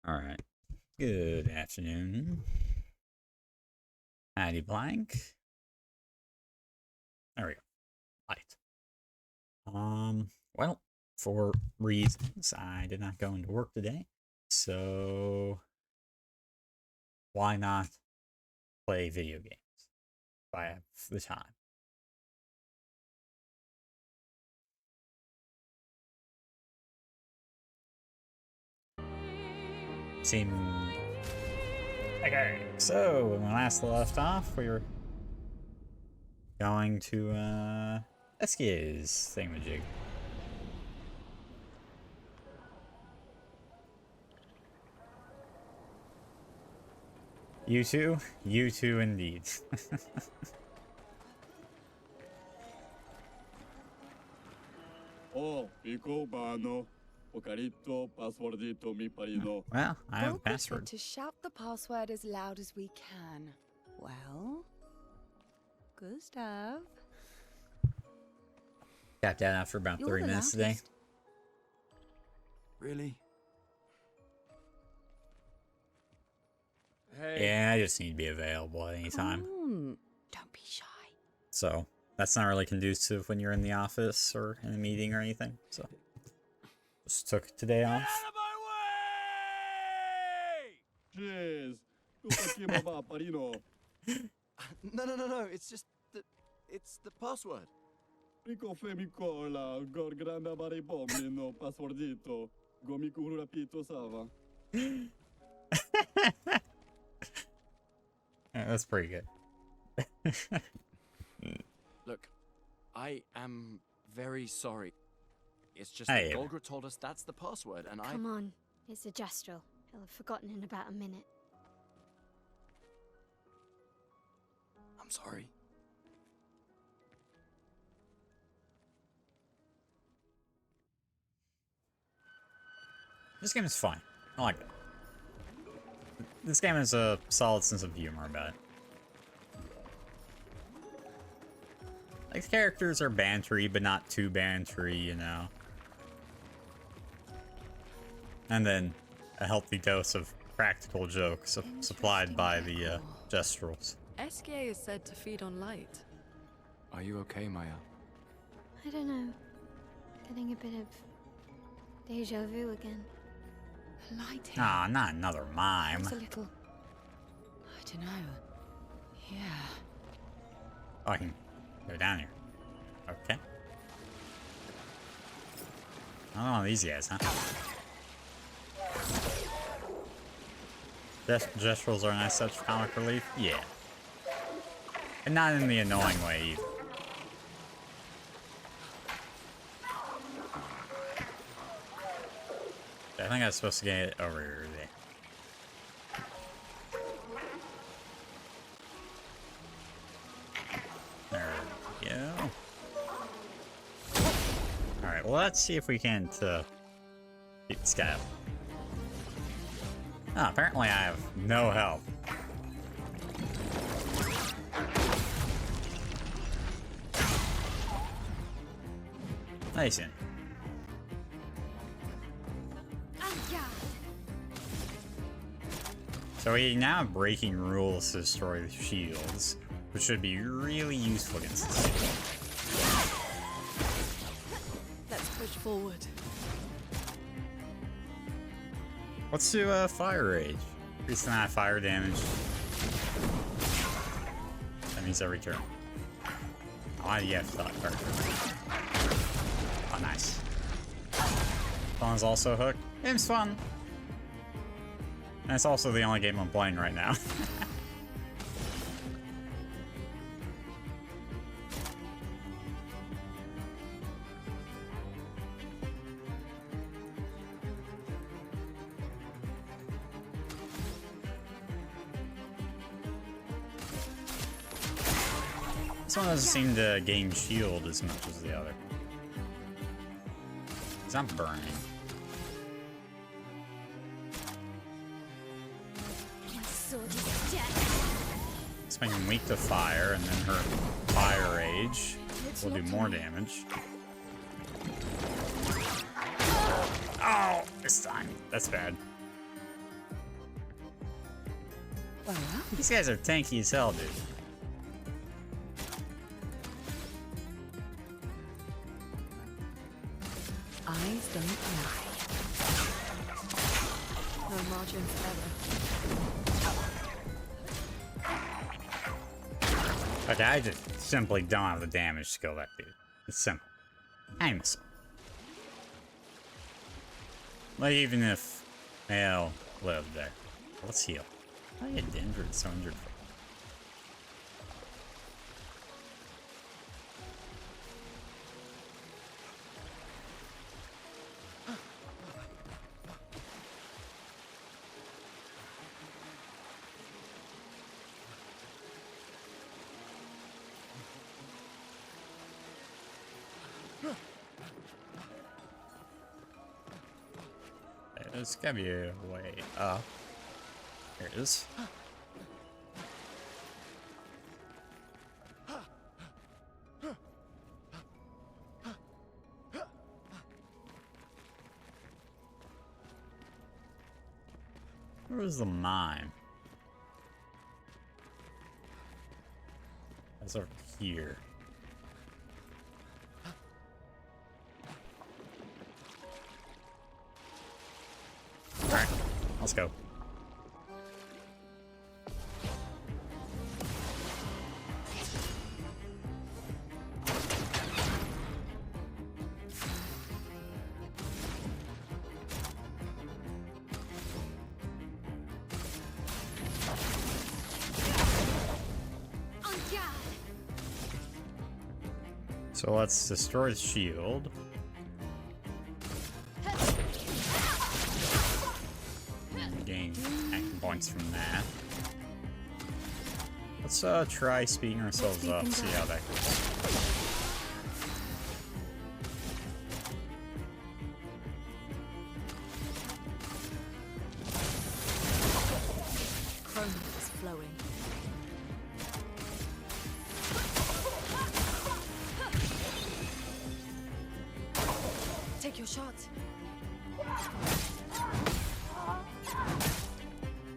Alright. Good afternoon. Howdy blank. There we go. Light. Well, for reasons, I did not go into work today. So why not play video games if I have the time? Okay, so when we last left off, we were going to Eskier's thingamajig. You too? You too indeed. Oh, well, I have a Don't password. forget to shout the password as loud as we can. Well, Gustav. Tapped that out for about You're 3 the minutes today. loudest. Really? Hey. Yeah, I just need to be available at any time. Don't be shy. So that's not really conducive when you're in the office or in a meeting or anything. So just took today off. Jeez. No. It's just that it's the password. Rico femicola, gor granda bari bombino, passwordito, gomiku rapito sava. Yeah, that's pretty good. Look, I am very sorry. It's just Hey. that Golgra told us that's the password, and Come on, it's a gestural. He'll have forgotten in about a minute. I'm sorry. This game is fun. I like it. This game has a solid sense of humor about it. Like, the characters are bantery, but not too bantery, you know. And then a healthy dose of practical jokes supplied by the gestrals. SK is said to feed on light. Are you okay, Maya? I don't know. Getting a bit of deja vu again. Light here. Ah, not another mime. It's a little... I don't know. Yeah. Oh, I can go down here. Okay. I don't know these guys, huh? Gestrals are a nice touch of comic relief? Yeah. And not in the annoying way either. I think I was supposed to get it over here. There we go. Alright, well, let's see if we can't beat this guy up. Oh, apparently I have no help. Nice. So we now have breaking rules to destroy the shields, which should be really useful against this thing. Let's push forward. Let's do fire rage. Increase the amount of fire damage. That means every turn. Oh, yeah, fire turn. Oh, nice. Fun's also hooked. Game's fun. And it's also the only game I'm playing right now. This one doesn't seem to gain shield as much as the other. Because I'm burning. It's making weak to fire, and then her fire rage will do more damage. Oh, this time. That's bad. Well, These guys are tanky as hell, dude. eyes don't lie. No margin for error. Okay, I just simply don't have the damage to kill that dude. It's simple. I miss him. Like, even if Mayo lived there. Let's heal. I get injured, so injured. There's gotta be a way up. There it is. Where's the mine? That's over here. Alright, let's go. So let's destroy the shield. Gain action points from that. Let's try speeding ourselves up, see how that goes. Chrome is flowing. Take your shot.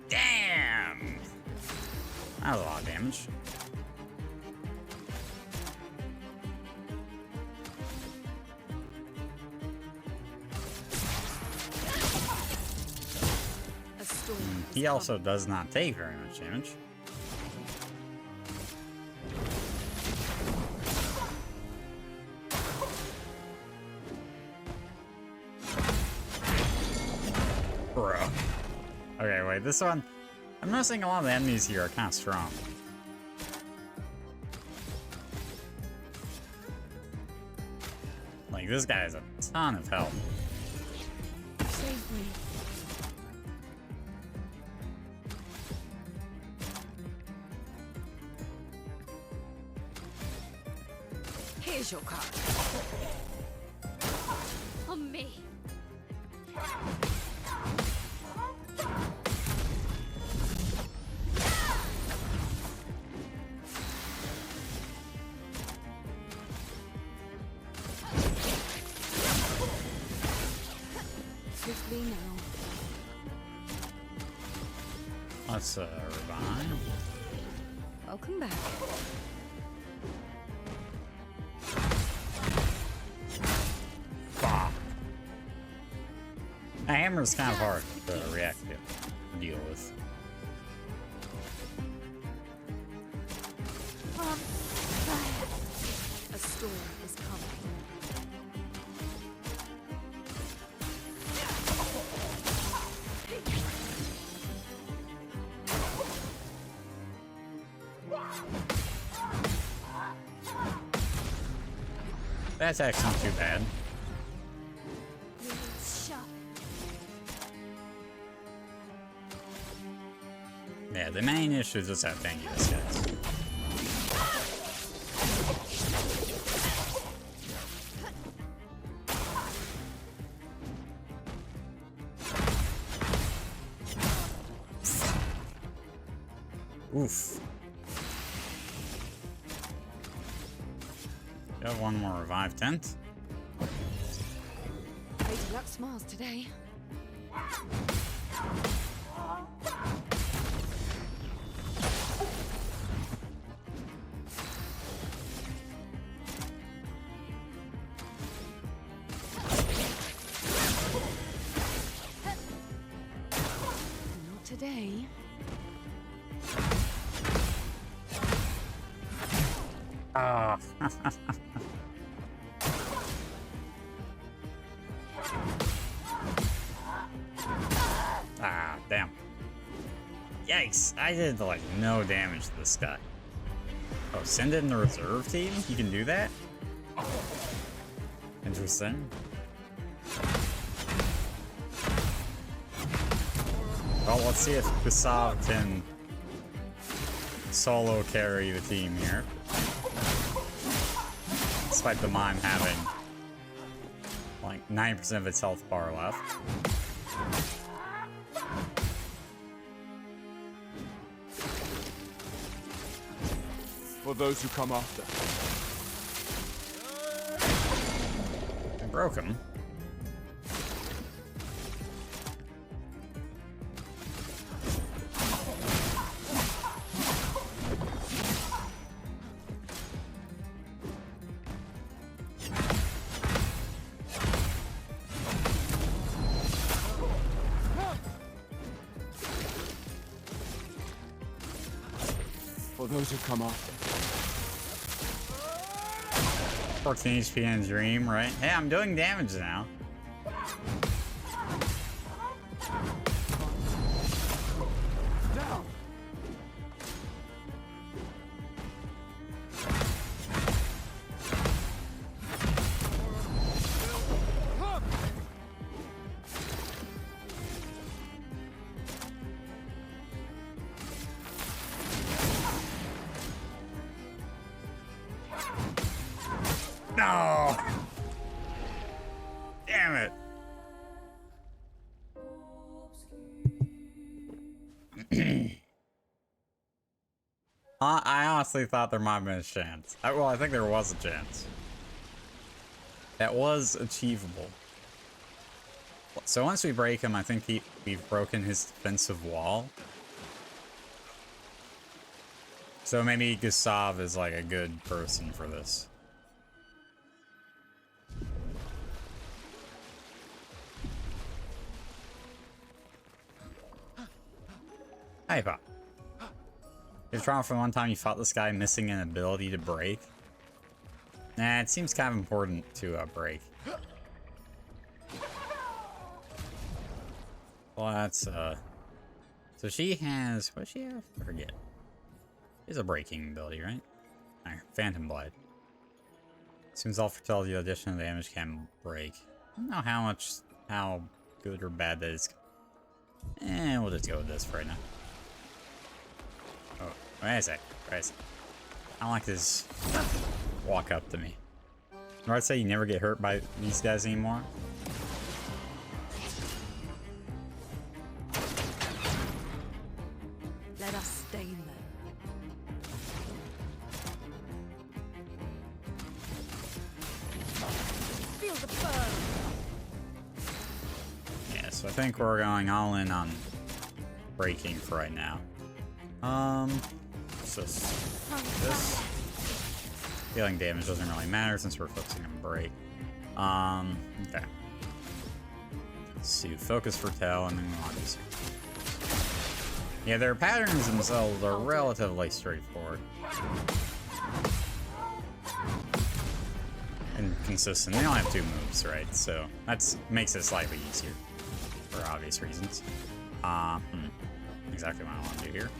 Damn! That was a lot of damage. A storm is He also does not take very much damage. Bro. Okay, wait, this one... I'm noticing a lot of the enemies here are kind of strong. Like, this guy has a ton of health. Save me. Here's your card. On me. Swiftly now. Let's revive. Welcome back. Fuck. A hammer's kind of hard to react to, deal with. A storm is coming. That's actually not too bad. Sharp. Yeah, the main issue is just how tanky this guy is. Oof. Got one more revive tent. Lady Luck smiles today. today. Ah. Ah, damn. Yikes, I did like no damage to this guy. Oh, send it in the reserve team? You can do that? Interesting. Well, let's see if Gustav can solo carry the team here. Despite the mime having like 9% of its health bar left. For those who come after. I broke him. For those who come after. 14 HP in a dream, right? Hey, I'm doing damage now. Down. No! Damn it! I honestly thought there might have been a chance. Well, I think there was a chance. That was achievable. So once we break him, I think we've broken his defensive wall. So maybe Gustav is like a good person for this. Hey, Pop. You're trying for one time you fought this guy missing an ability to break? Nah, it seems kind of important to break. Well, that's, so she has, what does she have? I forget. She has a breaking ability, right? Alright, Phantom Blade. Seems all fertility additional damage can break. I don't know how good or bad that is. We'll just go with this for right now. Oh, wait a sec. Wait a sec. I don't like this walk up to me. Or I'd say you never get hurt by these guys anymore. Let us stain them. Feel the burn. Yeah, so I think we're going all in on breaking for right now. So this healing damage doesn't really matter since we're focusing on break. Okay. Let's see, focus for Tell and then we'll on this. Yeah, their patterns themselves are relatively straightforward. And consistent. They only have 2 moves, right? So that makes it slightly easier for obvious reasons. Exactly what I want to do here.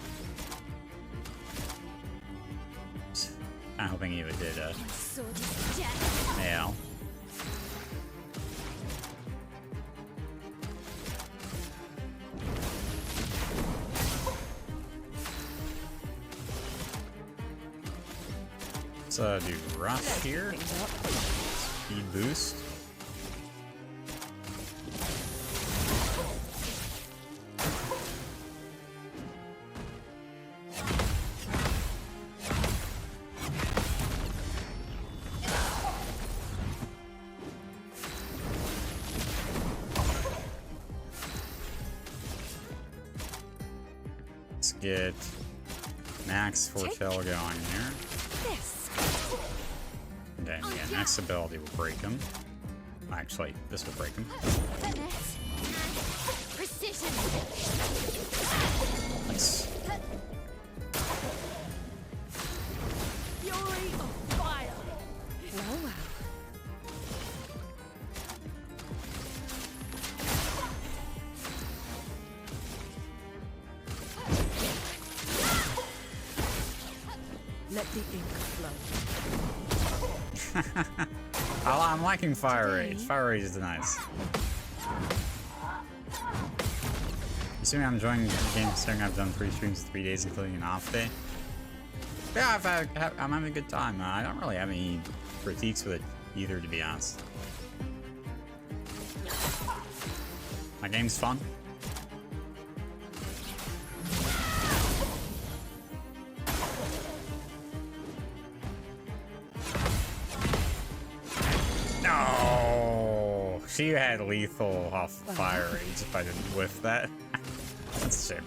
I'm hoping he would did yeah. Let's do rush here. Speed boost. Let's get max foretell going here. And then, yeah, next ability will break him. Actually, this will break him. Precision. Nice. Fury of fire. Well, well. Let the ink flow. I'm liking Fire Rage. Fire Rage is nice. Assuming I'm enjoying the game, considering I've done 3 streams in 3 days, including an off day. Yeah, I'm having a good time. I don't really have any critiques with it either, to be honest. My game's fun. No, she had lethal off Fire Rage if I didn't whiff that. That's a shame.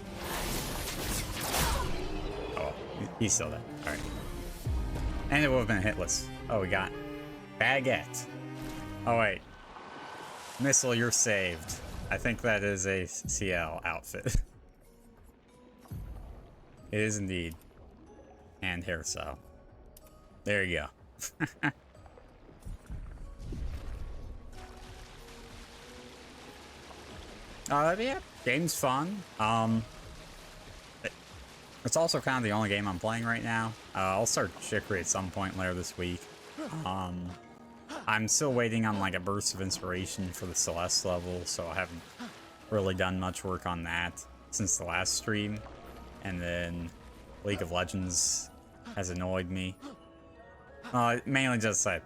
Oh, he's still dead. All right. And it would have been hitless. Oh, we got Baguette. Oh, wait. Missile, you're saved. I think that is a CL outfit. It is indeed. And hairstyle. There you go. Yeah, game's fun. It's also kind of the only game I'm playing right now. I'll start Chicory at some point later this week. I'm still waiting on like a burst of inspiration for the Celeste level, so I haven't really done much work on that since the last stream. And then League of Legends has annoyed me. Mainly just like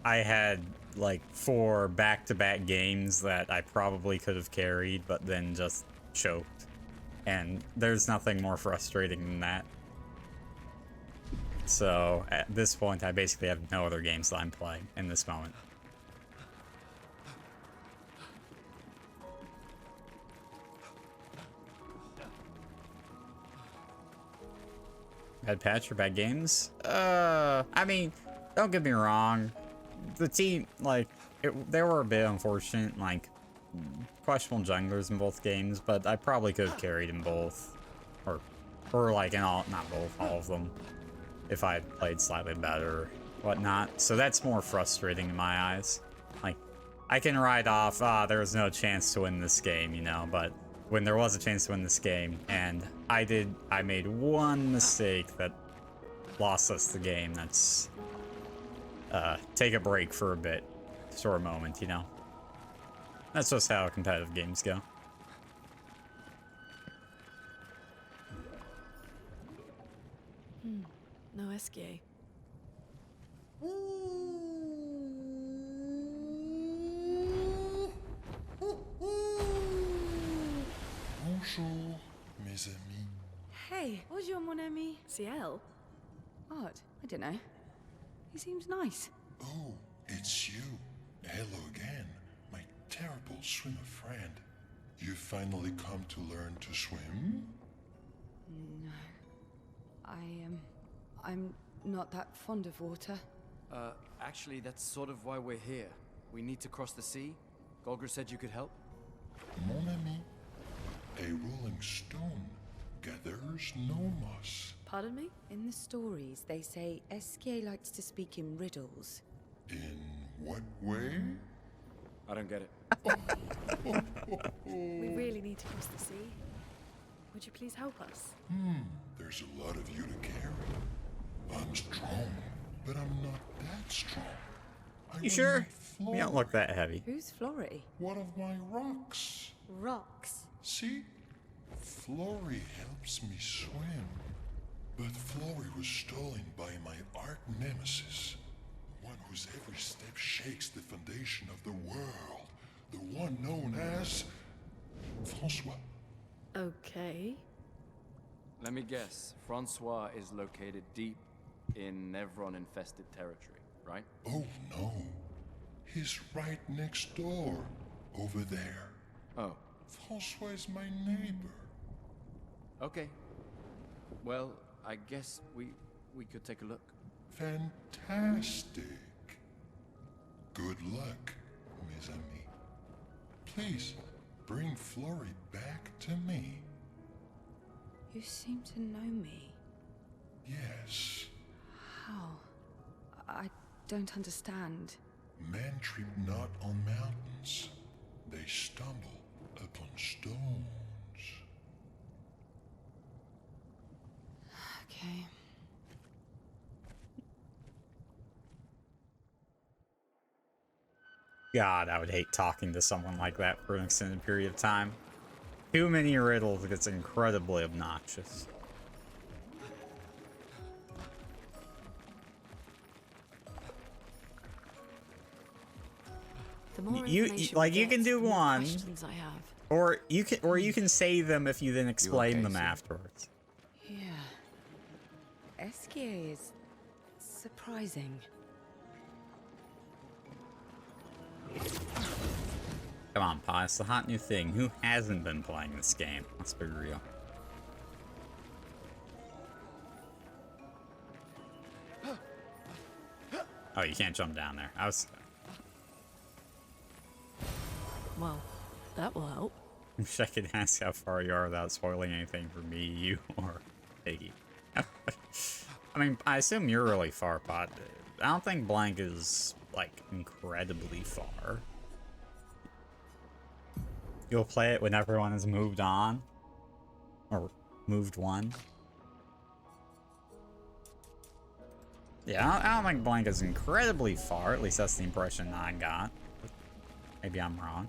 I had like 4 back-to-back games that I probably could have carried, but then just choked. And there's nothing more frustrating than that. So at this point, I basically have no other games that I'm playing in this moment. Bad patch or bad games? I mean, don't get me wrong. The team, like, they were a bit unfortunate, like, questionable junglers in both games, but I probably could have carried in both. Or like, in all, not both, all of them. If I had played slightly better or whatnot. So that's more frustrating in my eyes. Like, I can write off, there was no chance to win this game, you know, but when there was a chance to win this game, and I made one mistake that lost us the game, that's, take a break for a bit, for a moment, you know. That's just how competitive games go. No SK. Bonjour, mes amis. Hey, bonjour, mon ami. CL? Odd. I don't know. He seems nice. Oh, it's you. Hello again, my terrible swimmer friend. You finally come to learn to swim? No. I'm not that fond of water. Actually, that's sort of why we're here. We need to cross the sea. Golger said you could help. Mon ami, a rolling stone gathers no moss. Pardon me? In the stories, they say SK likes to speak in riddles. In what way? I don't get it. We really need to cross the sea. Would you please help us? There's a lot of you to carry. I'm strong, but I'm not that strong. I You will sure? need You don't look that heavy. Who's Flory? One of my rocks. Rocks. See? Flory helps me swim. But Flory was stolen by my arch nemesis. One whose every step shakes the foundation of the world. The one known as Francois. Okay. Let me guess. Francois is located deep in Nevron-infested territory, right? Oh no. He's right next door. Over there. Oh, Francois is my neighbor. okay. Well, I guess we could take a look. Fantastic. Good luck, mes amis. Please, bring Florrie back to me. You seem to know me. Yes. How? I don't understand. Men trip not on mountains. They stumble upon stones. Okay. God, I would hate talking to someone like that for an extended period of time. Too many riddles gets incredibly obnoxious. The more You information like we you get, can do the more one, questions I have. or you can say them if you then explain okay, them sir? afterwards. Yeah. Esquier is surprising. Come on, Pa, it's the hot new thing. Who hasn't been playing this game? Let's be real. Oh, you can't jump down there. I was... Well, that will help. wish I could ask how far you are without spoiling anything for me, you, or Piggy. I mean, I assume you're really far, Pot. I don't think Blank is, like, incredibly far. You'll play it when everyone has moved on. Or moved one. Yeah, I don't think Blank is incredibly far. At least that's the impression I got. Maybe I'm wrong.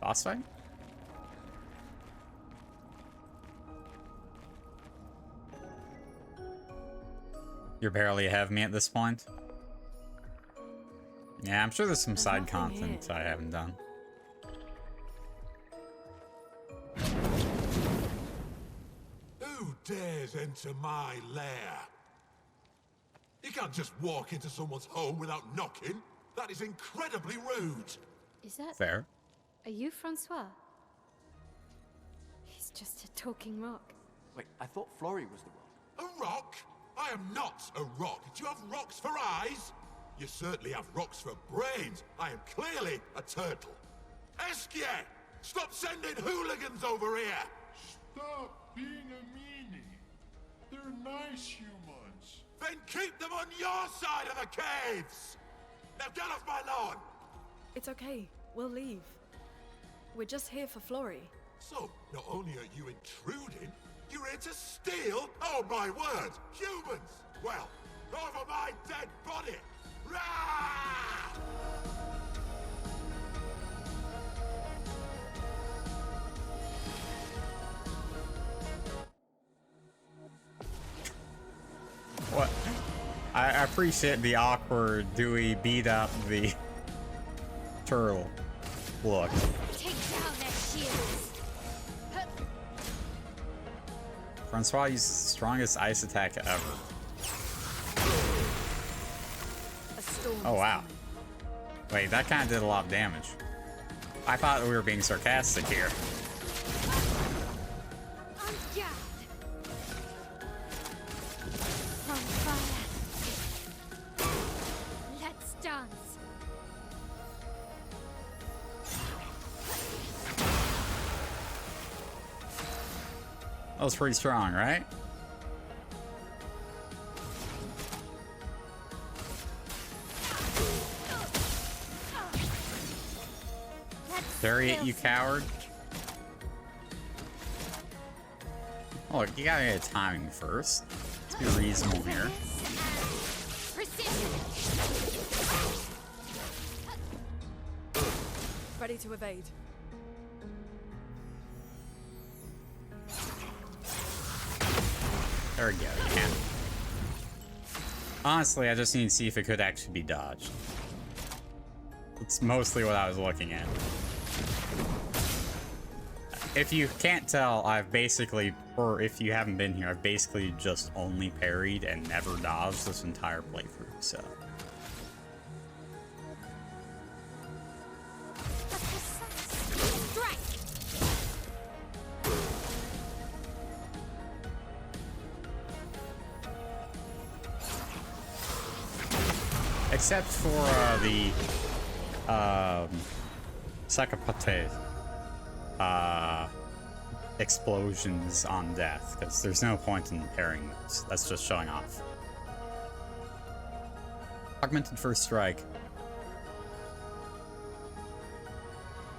Boss fight? You're barely ahead of me at this point. Yeah, I'm sure there's some side nothing content here. I haven't done. Who dares enter my lair? You can't just walk into someone's home without knocking. That is incredibly rude. Is that... Fair. Are you Francois? He's just a talking rock. Wait, I thought Florrie was the rock. A rock? I am not a rock. Do you have rocks for eyes? You certainly have rocks for brains. I am clearly a turtle. Esquier! Stop sending hooligans over here! Stop being a meanie. They're nice humans. Then keep them on your side of the caves! Now get off my lawn! It's okay. We'll leave. We're just here for Florrie. So, not only are you intruding, you're here to steal? Oh my word! Humans! Well, over my dead body! Rah! What? I appreciate the awkward Dewey beat up the turtle look. Take down their shields! Francois uses the strongest ice attack ever. A storm Oh is wow. coming. Wait, that kind of did a lot of damage. I thought we were being sarcastic here. On guard! On fire! Let's dance! That was pretty strong, right? Bury it, you coward. Oh, look, you gotta get timing first. Let's be reasonable here. Precision! Ready to evade. There we go, yeah. Honestly, I just need to see if it could actually be dodged. It's mostly what I was looking at. If you can't tell, I've basically, or if you haven't been here, I've basically just only parried and never dodged this entire playthrough, so. Except for the Sakapate explosions on death, because there's no point in pairing those. That's just showing off. Augmented first strike.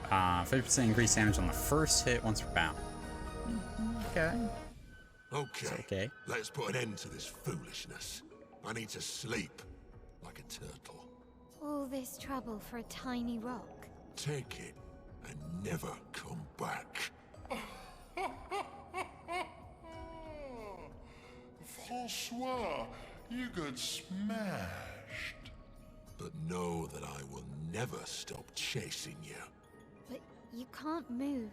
50% increased damage on the first hit once per bound. Okay. Okay. Let's put an end to this foolishness. I need to sleep like a turtle. All this trouble for a tiny rock. Take it and never come back. Francois, you got smashed. But know that I will never stop chasing you. But you can't move.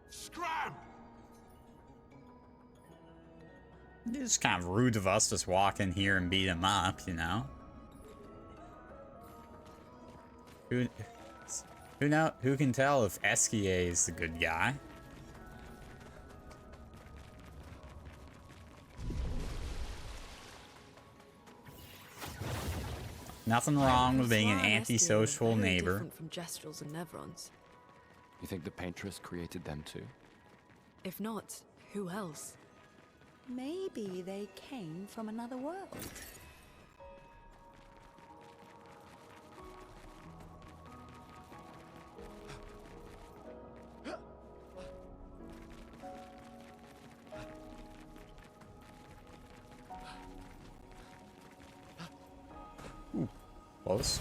Scram! It's kind of rude of us just walk in here and beat him up, you know? Who can tell if Esquier is the good guy? Nothing wrong with being an antisocial neighbor. Different from Gestrels and Nevrons. You think the Paintress created them too? If not, who else? Maybe they came from another world. Close.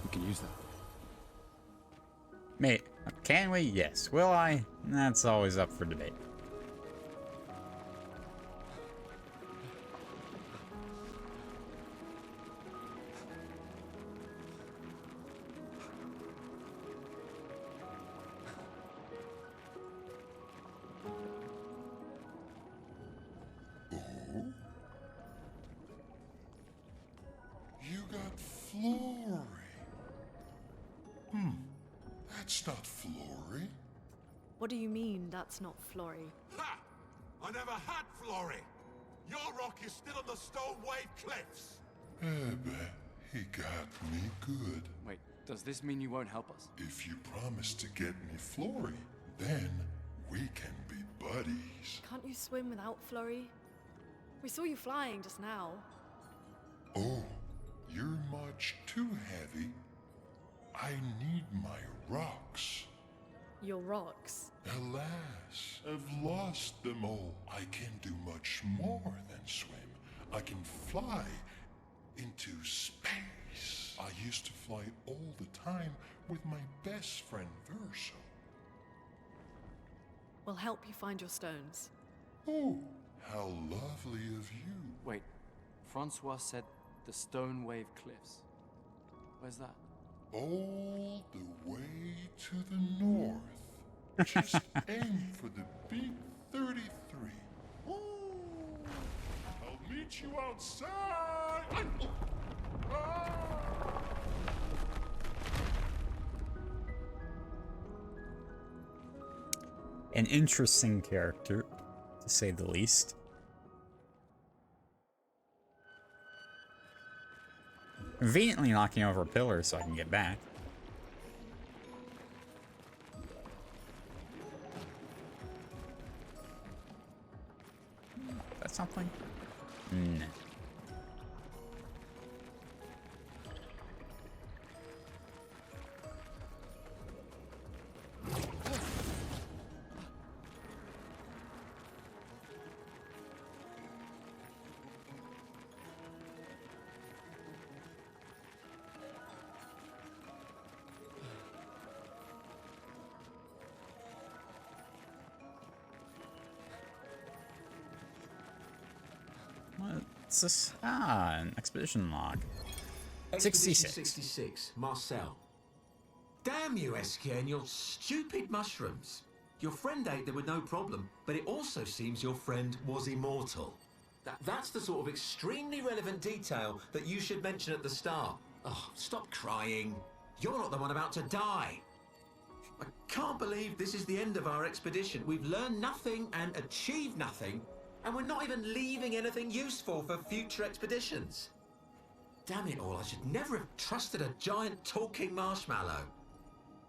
We can use that. Mate, can we? Yes. Will I? That's always up for debate. You got Flory. That's not Flory. What do you mean that's not Flory? Ha! I never had Flory. Your rock is still on the Stone Wave Cliffs. He got me good. Wait, does this mean you won't help us? If you promise to get me Flory, then we can be buddies. Can't you swim without Flory? We saw you flying just now. Oh, you're much too heavy. I need my rocks. Your rocks. Alas, I've lost them all. I can do much more than swim. I can fly into space. I used to fly all the time with my best friend Verso. We'll help you find your stones. Oh, how lovely of you. Wait, Francois said the Stone Wave Cliffs. Where's that? All the way to the north. Just aim for the big 33. Ooh, I'll meet you outside. An interesting character, to say the least. Conveniently knocking over a pillar so I can get back. That's something? No. What's this? Ah, an expedition log. 66. 66, Marcel. Damn you, Esquier, and your stupid mushrooms. Your friend ate them with no problem, but it also seems your friend was immortal. That's the sort of extremely relevant detail that you should mention at the start. Oh, stop crying. You're not the one about to die. I can't believe this is the end of our expedition. We've learned nothing and achieved nothing, and we're not even leaving anything useful for future expeditions. Damn it all, I should never have trusted a giant talking marshmallow.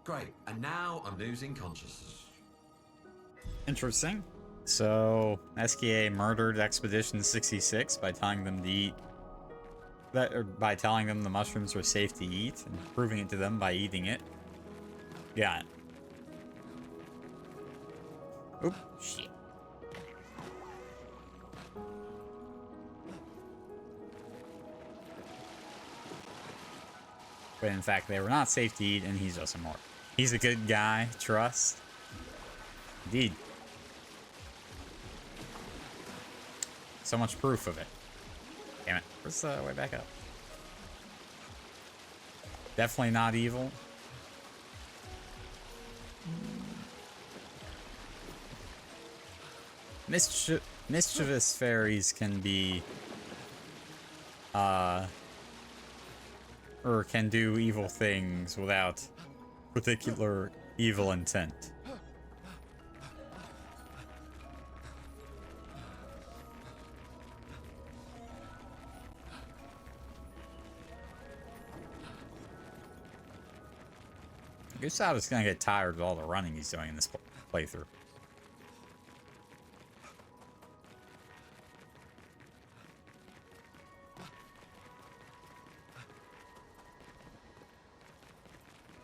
Great, and now I'm losing consciousness. Interesting. So, SKA murdered Expedition 66 by telling them to eat that, or by telling them the mushrooms were safe to eat and proving it to them by eating it. Got it. Oop, shit. But in fact, they were not safe to eat, and he's just immortal. He's a good guy, trust. Indeed. So much proof of it. Damn it. Where's the way back up? Definitely not evil. Mischievous fairies can be, or can do evil things without particular evil intent. Gustav is gonna get tired of all the running he's doing in this playthrough.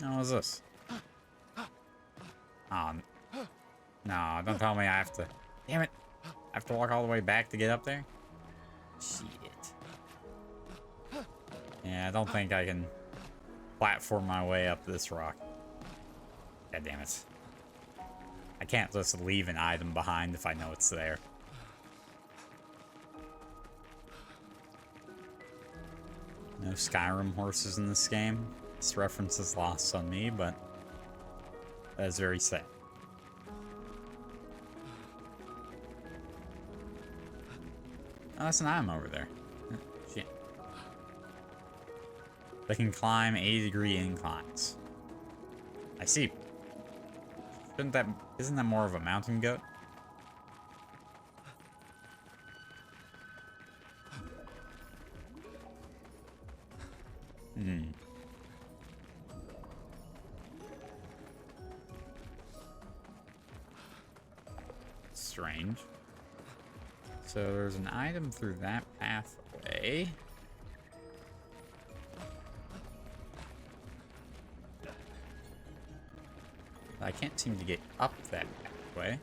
Now, what's this? No, don't tell me I have to. Damn it! I have to walk all the way back to get up there? Shit. Yeah, I don't think I can platform my way up this rock. God damn it. I can't just leave an item behind if I know it's there. No Skyrim horses in this game. This reference is lost on me, but that is very sad. Oh, that's an item over there. Shit. They can climb 80-degree inclines. I see. Isn't that more of a mountain goat? Hmm. Strange. So there's an item through that pathway. I can't seem to get up that pathway.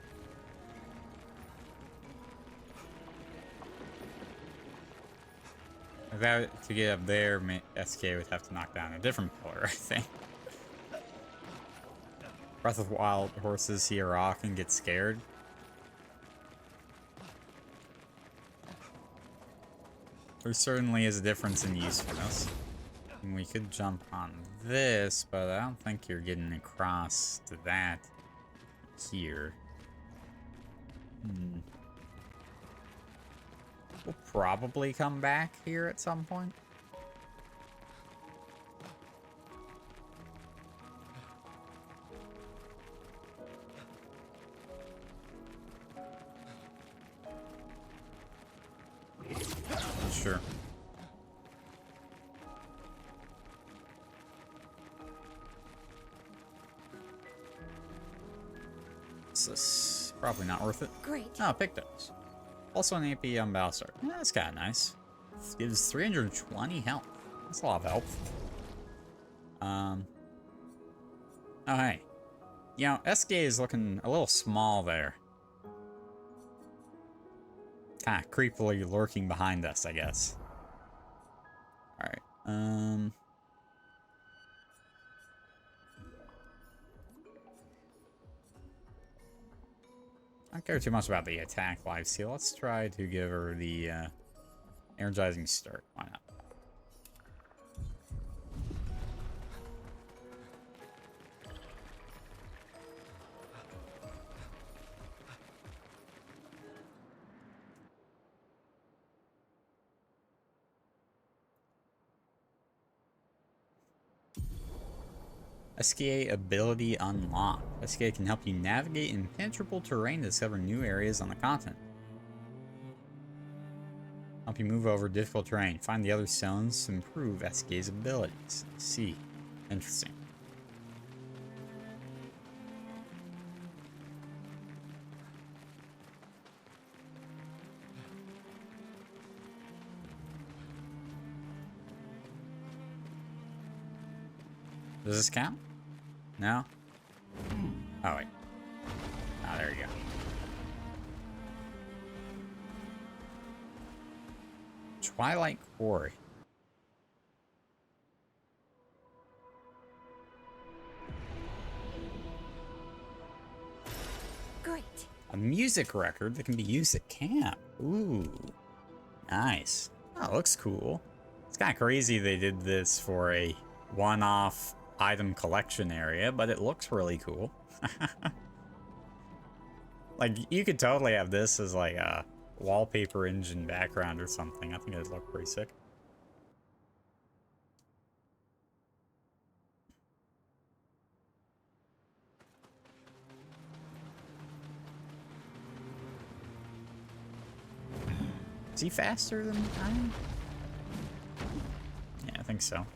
To get up there, SK would have to knock down a different pillar, I think. Breath of Wild horses see a rock and get scared. There certainly is a difference in usefulness. And we could jump on this, but I don't think you're getting across to that here. We'll probably come back here at some point. Sure. This is probably not worth it. Great. Oh, pick those. Also an AP on Bastard. Yeah, that's kind of nice. This gives 320 health. That's a lot of health. Oh, hey. You know, SK is looking a little small there. Kind of creepily lurking behind us, I guess. Alright, I don't care too much about the attack life steal. Let's try to give her the energizing start. Why not? SKA ability unlocked. SKA can help you navigate impenetrable terrain to discover new areas on the continent. Help you move over difficult terrain. Find the other stones to improve SKA's abilities. See. Interesting. Does this count? No? Oh, wait. Oh, there you go. Twilight Quarry. Great. A music record that can be used at camp. Ooh. Nice. Oh, looks cool. It's kind of crazy they did this for a one-off item collection area, but it looks really cool. Like, you could totally have this as like a wallpaper engine background or something. I think it'd look pretty sick. Is he faster than I am? Yeah, I think so.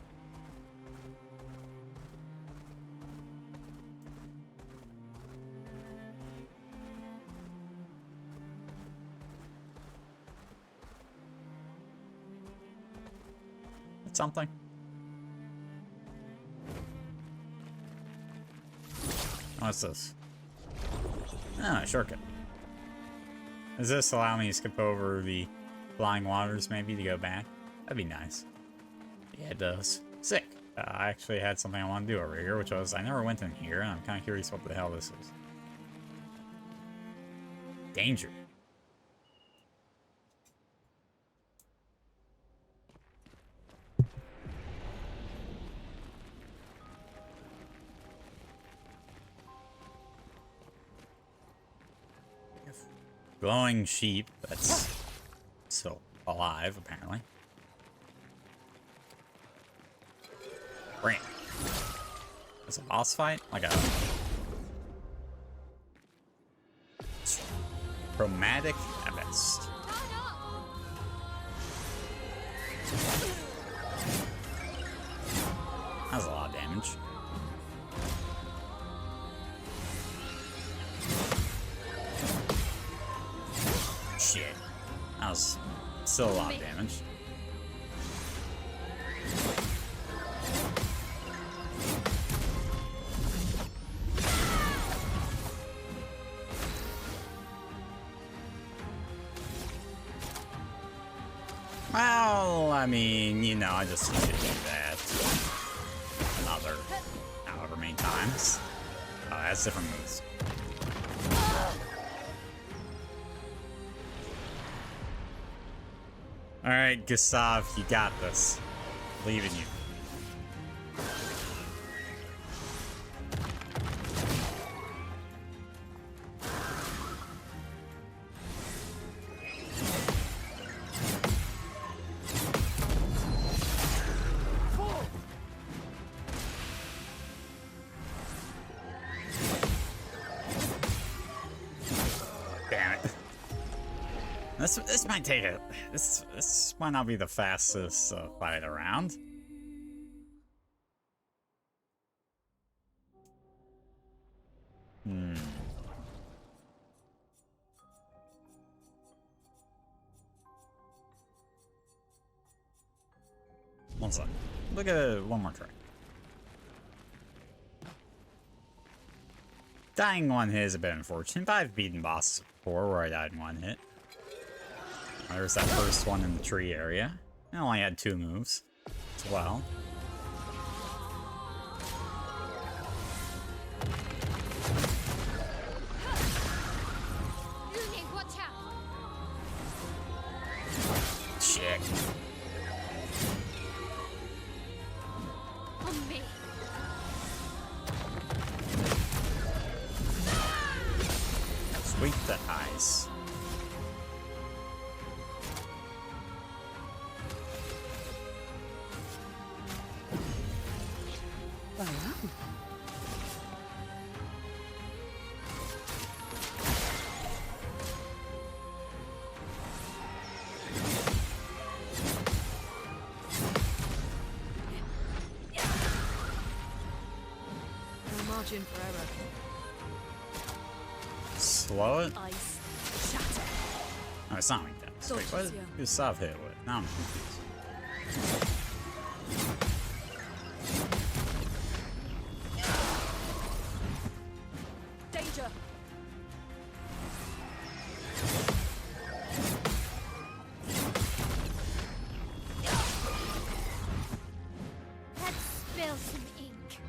It's something. What's this? Ah, shortcut. Does this allow me to skip over the flying waters, maybe, to go back? That'd be nice. Yeah, it does. Sick. I actually had something I want to do over here, which was, I never went in here, and I'm kind of curious what the hell this is. Danger. Glowing sheep that's still alive, apparently. Brand. It's a boss fight? Like a chromatic abyss. That's a lot of damage. Shit. That was still a lot of damage. Well, I mean, you know, I just need to do that another however many times. That's different moves. Alright, Gustav, you got this. Believe in you. This might take it. This might not be the fastest fight around. One sec. Look at one more try. Dying one hit is a bit unfortunate, but I've beaten bosses before where I died in one hit. There's that first one in the tree area. I only had 2 moves as well. Shit. Sweep the eyes. Margin for error. Slow it? Ice shatter. Oh, it's not like that. Wait, what did Gustav hit with? Now I'm confused. Roger. Let's spill some ink.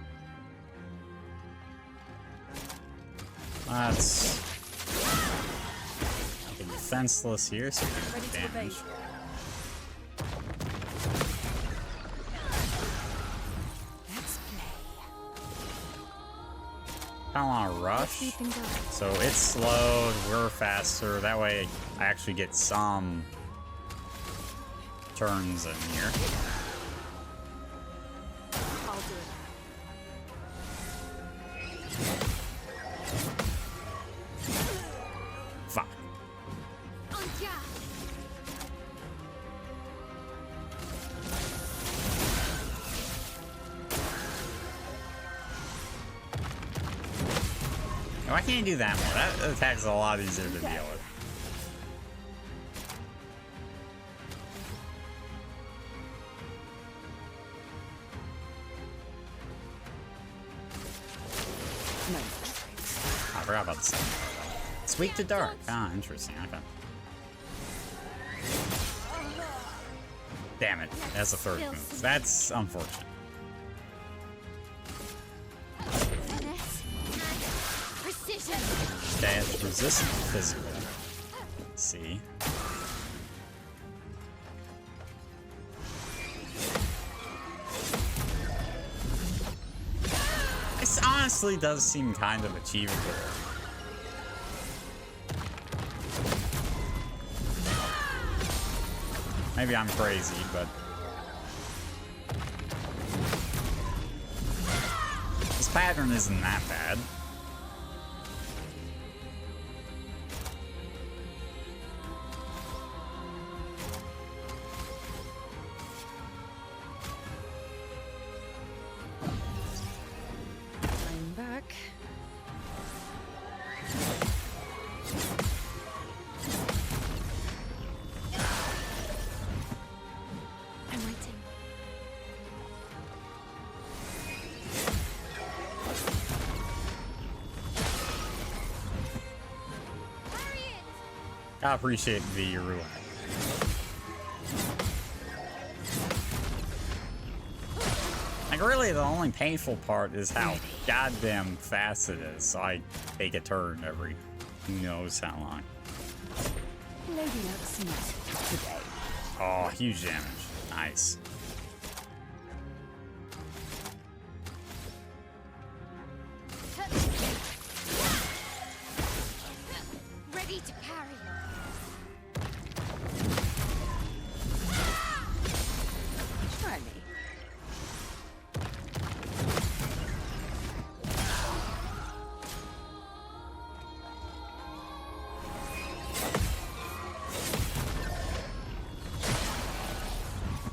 Let's get defenseless here, so we can Ready do to damage. evade. Let's play. I want to rush, Speed things up. so it's slowed. We're faster. That way, I actually get some turns in here. I'll do it. Fuck. Why can't you do that more? That attack's a lot easier to deal with. I forgot about the second part. It's weak to dark. Ah, interesting. Okay. Damn it. That's the third move. That's unfortunate. Finesse and precision. Stats resistant physical. Let's see. This honestly does seem kind of achievable. Maybe I'm crazy, but this pattern isn't that bad. I'm back. I'm waiting. I appreciate the roulette. Like, really, the only painful part is how goddamn fast it is, so I take a turn every who knows how long. Lady looks smart today. Oh, huge damage. Nice. Ready to parry. Try me.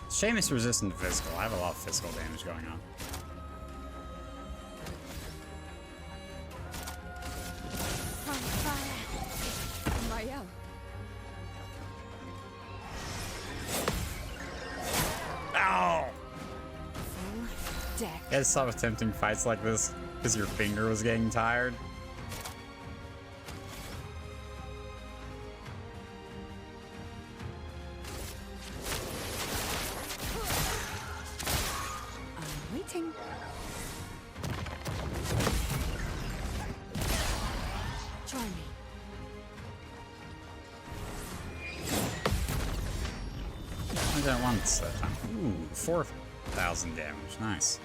Shame it's resistant to physical. I have a lot of physical damage going on. On fire. Maria. Ow! Full deck. You guys stop attempting fights like this because your finger was getting tired. I'm waiting. Try me. I did it once that time. Ooh, 4,000 damage. Nice.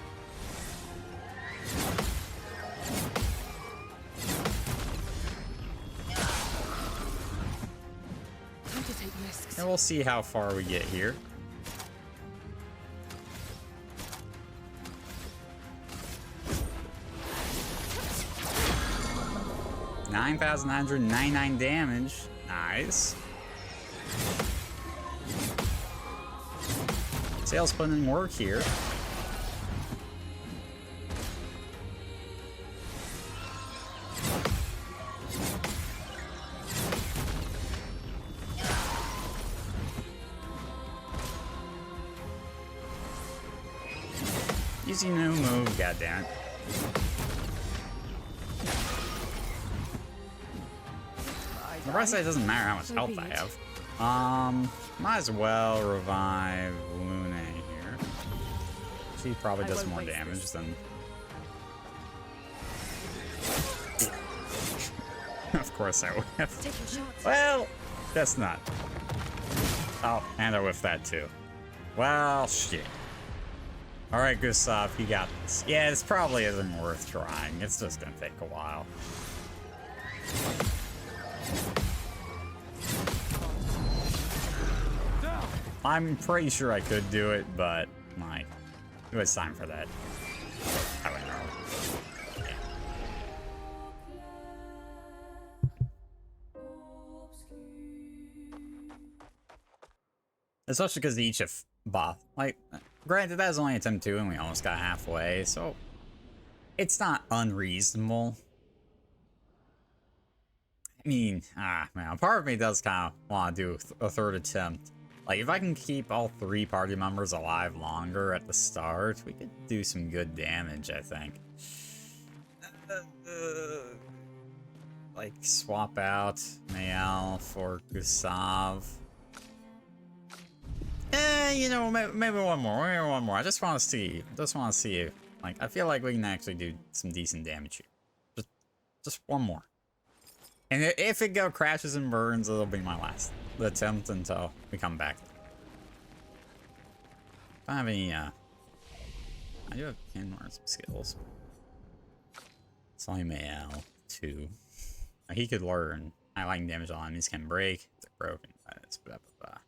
Time to take risks. And we'll see how far we get here. $9,999 damage. Nice. Sail's putting in work here. Easy new move, goddammit. rest of it doesn't matter how much So health be I it. have. Might as well revive Lune here. She probably I does won't more waste damage this. than... Of course I whiffed. Take your shots. Well, guess not. Oh, and I whiffed that too. Well, shit. Alright, Gustav, you got this. Yeah, this probably isn't worth trying. It's just gonna take a while. I'm pretty sure I could do it, but, like, it was time for that. I don't know. Yeah. Especially because each of boss, like, granted that was only attempt 2 and we almost got halfway, so it's not unreasonable. I mean, man, part of me does kind of want to do a third attempt. Like, if I can keep all 3 party members alive longer at the start, we could do some good damage, I think. Like, swap out Mael for Gustav. You know, maybe one more. Maybe one more. I just want to see. Like, I feel like we can actually do some decent damage here. Just one more. And if it crashes and burns, it'll be my last attempt until we come back. I don't have any, I do have 10 more skills. It's only Mael 2. He could learn. I like damage on enemies can break. They're broken. Blah, blah, blah.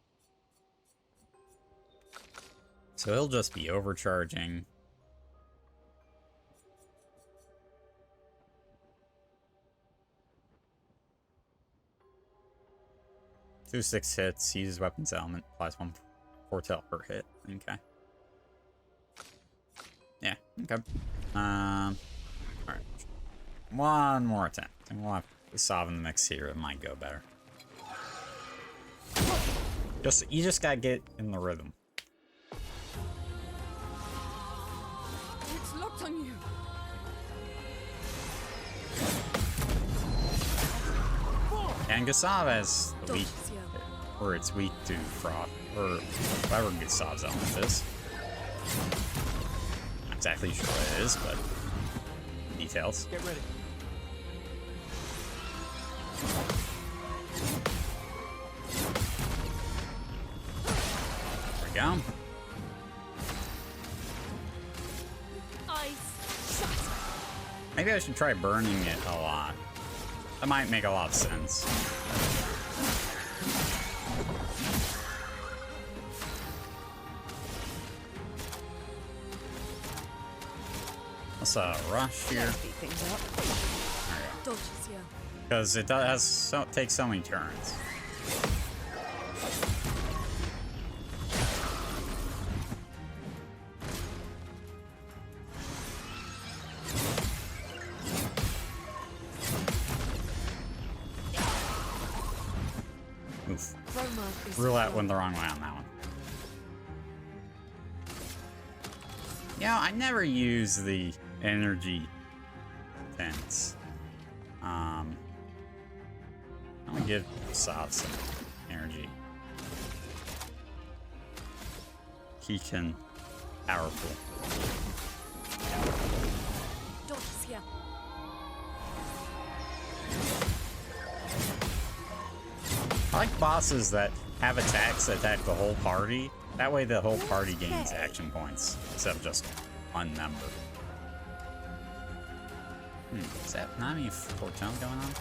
So he'll just be overcharging. Two 6 hits, uses weapons element, applies 1 foretell per hit. Okay. Yeah, okay. Alright. One more attempt. And we'll have Gustav in the mix here. It might go better. You just gotta get in the rhythm. It's locked on you. And Gustav has the weak, or it's weak to froth, or whatever Gustav's element is. Not exactly sure what it is, but details. Get ready. There we go. Maybe I should try burning it a lot. That might make a lot of sense. Let's rush here. Because it takes so many turns. Oof. Roulette went the wrong way on that one. Yeah, I never use the energy tents. I'm gonna give Sav some energy. He can powerful. I like bosses that have attacks that attack the whole party. That way the whole party gains action points instead of just one member. Is that not any fortune going on?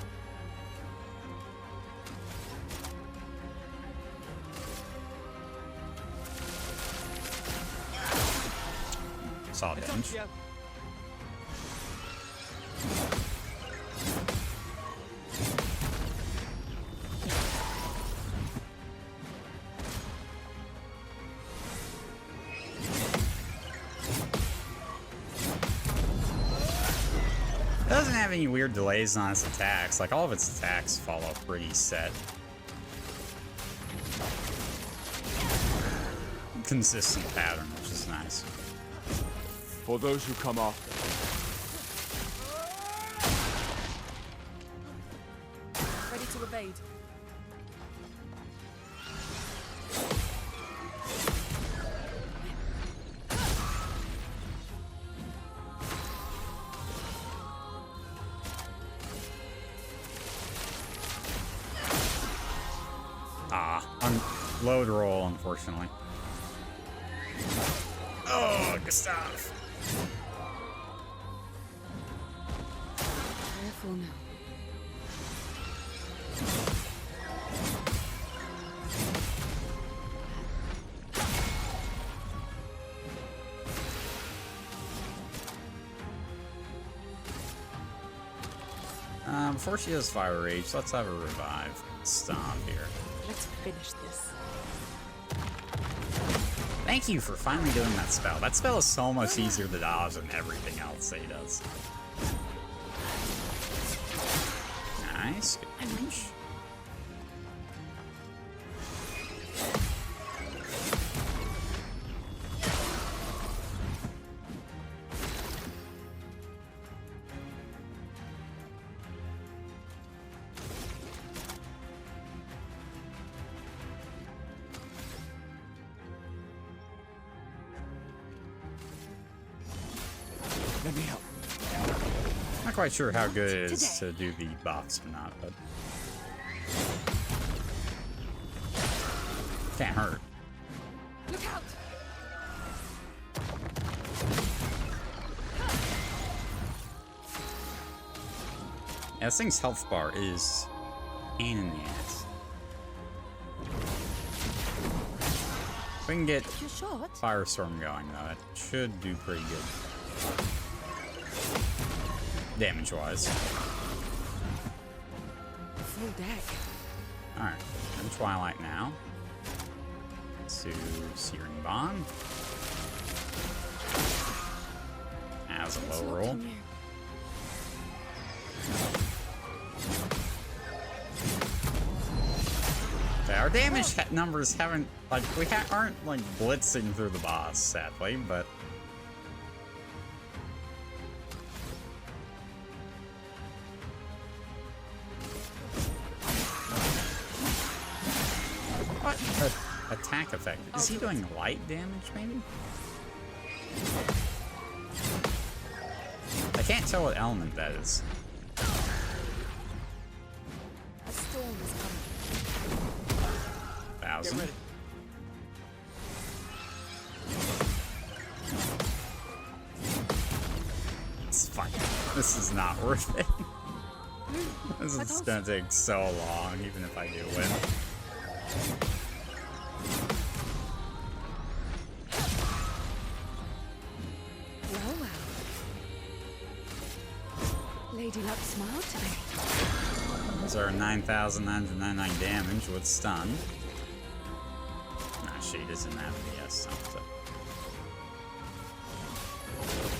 Saw damage. It doesn't have any weird delays on its attacks. Like, all of its attacks follow pretty set. Consistent pattern, which is nice. For those who come after. Ready to evade. Load roll, unfortunately. Oh, Gustav. Careful now. Before she does Fire Rage, let's have her revive. Stop here. Let's finish this. Thank you for finally doing that spell. That spell is so much easier to dodge than everything else that he does. Nice. Good damage. Let me help. Not quite sure how good it is to do the box or not, but can't hurt. Look out! Yeah, this thing's health bar is pain in the ass. If we can get You're short. Firestorm going, though, it should do pretty good. Damage-wise. Full deck. Alright, and Twilight now. To Searing Bond. As a low roll. Okay, our damage numbers haven't, like, we aren't, like, blitzing through the boss, sadly, but... What? Attack effect. Is he doing light damage, maybe? I can't tell what element that is. A storm is coming. 1,000. It's fine. This is not worth it. This is gonna take so long, even if I do win. Well, well. Lady Luck smiled today. Those are 9,999 damage with stun. Nah, she doesn't have any something.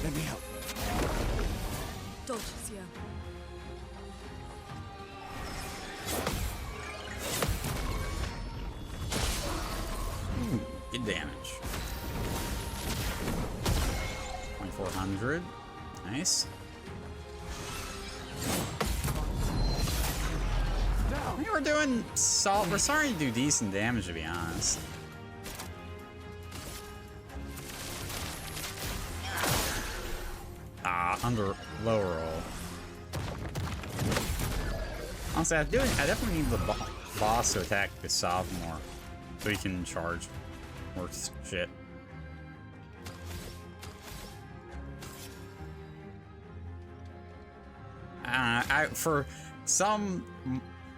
Let me help. Dodges, yeah. Good damage. 2,400. Nice. I think we're doing salt. We're starting to do decent damage, to be honest. Under low roll. Honestly, I definitely need the boss to attack the Sav more, so he can charge more shit. For some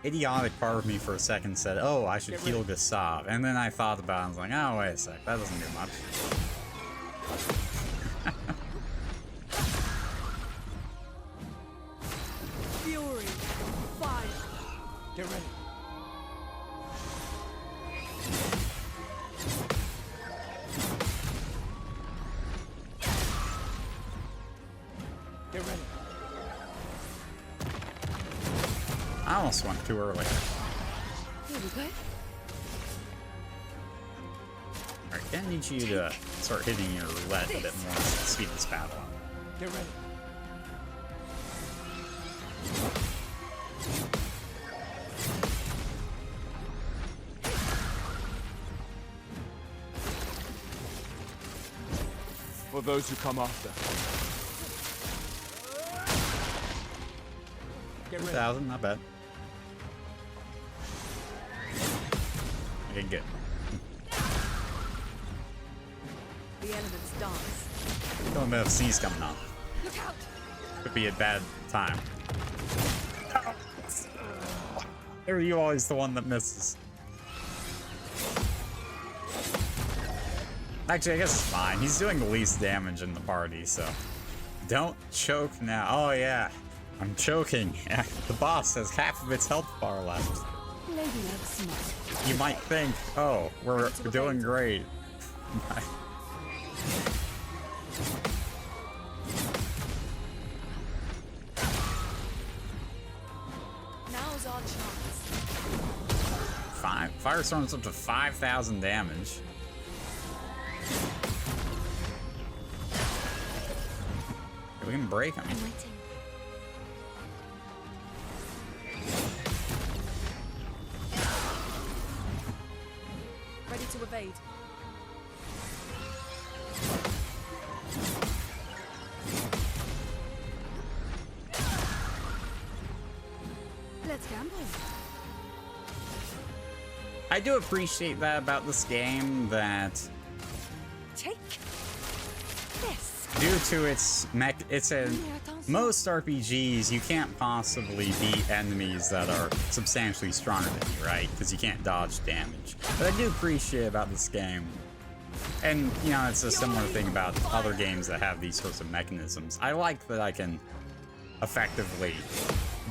idiotic part of me for a second said, oh, I should heal Gustav. And then I thought about it, I was like, oh, wait a sec, that doesn't do much. Fury. Fire. Get ready. Get ready. I almost went too early. Here we go. Alright, gonna need you to start hitting your roulette a bit more to speed this battle up. Get ready. for those who come after. 2,000, not bad. Okay, good. The elements dance. Got a bit of C's coming up. Look out! Could be a bad time. Are you always the one that misses? Actually, I guess it's fine. He's doing the least damage in the party, so... Don't choke now. Oh, yeah. I'm choking. The boss has half of its health bar left. Lady Love smart. You might think, oh, we're doing great. Now's our chance. Firestorm's up to 5,000 damage. We can break him. I'm waiting. Ready to evade. Let's gamble. I do appreciate that about this game, that Take this. due to its most RPGs, you can't possibly beat enemies that are substantially stronger than you, right? Because you can't dodge damage. But I do appreciate about this game, and you know, it's a similar thing about other games that have these sorts of mechanisms. I like that I can effectively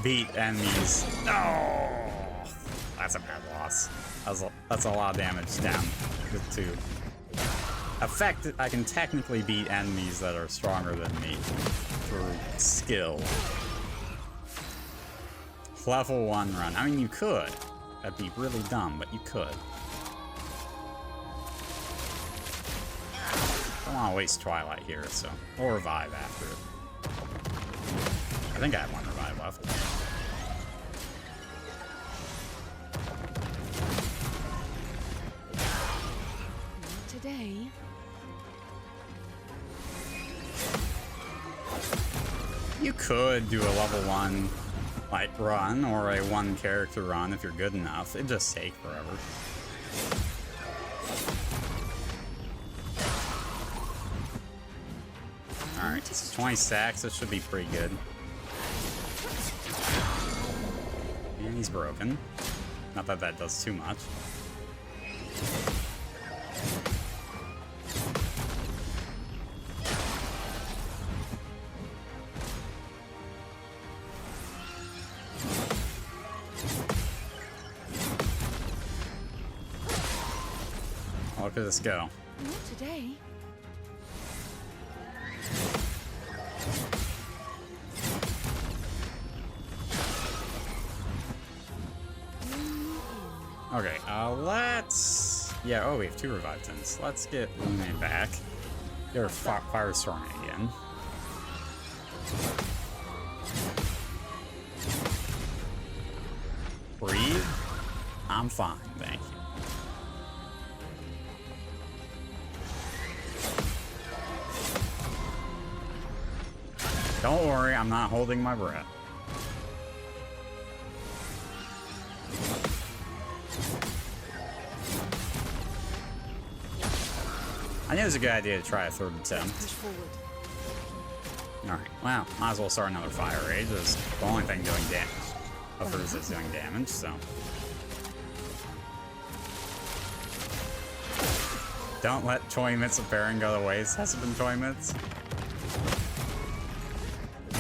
beat enemies. Oh, that's a bad loss. That's a lot of damage down with 2. I can technically beat enemies that are stronger than me through skill. Level 1 run. I mean, you could. That'd be really dumb, but you could. Don't want to waste Twilight here, so we'll revive after it. I think I have 1 revive left. Not today. You could do a level 1 like run or a 1 character run if you're good enough. It'd just take forever. Alright, so 20 stacks, this should be pretty good. And he's broken. Not that that does too much. Look at this go. Not today. Okay, let's... Yeah, oh, we have 2 revive tins. Let's get Lune back. Get her Firestorm again. Breathe. I'm fine, thank you. Don't worry, I'm not holding my breath. I knew it was a good idea to try a 3rd attempt. Push forward. Alright, well, might as well start another Fire Rage. It's the only thing doing damage. Of hers is doing damage, so. Don't let tournaments of pairing go to waste. Has it been tournaments?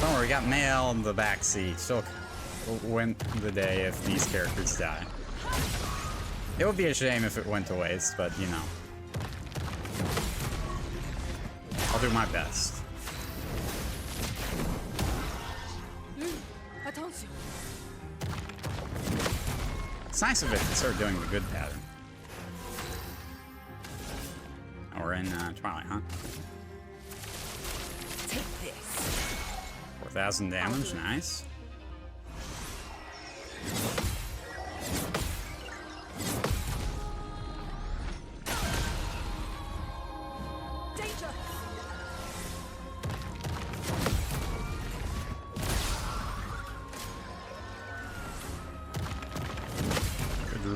Don't worry, we got Mail in the back seat. She'll win the day if these characters die. It would be a shame if it went to waste, but you know. I'll do my best. Attention. It's nice of it to start doing the good pattern. Oh, we're in Twilight, huh? Take this. 4,000 damage, nice. Danger.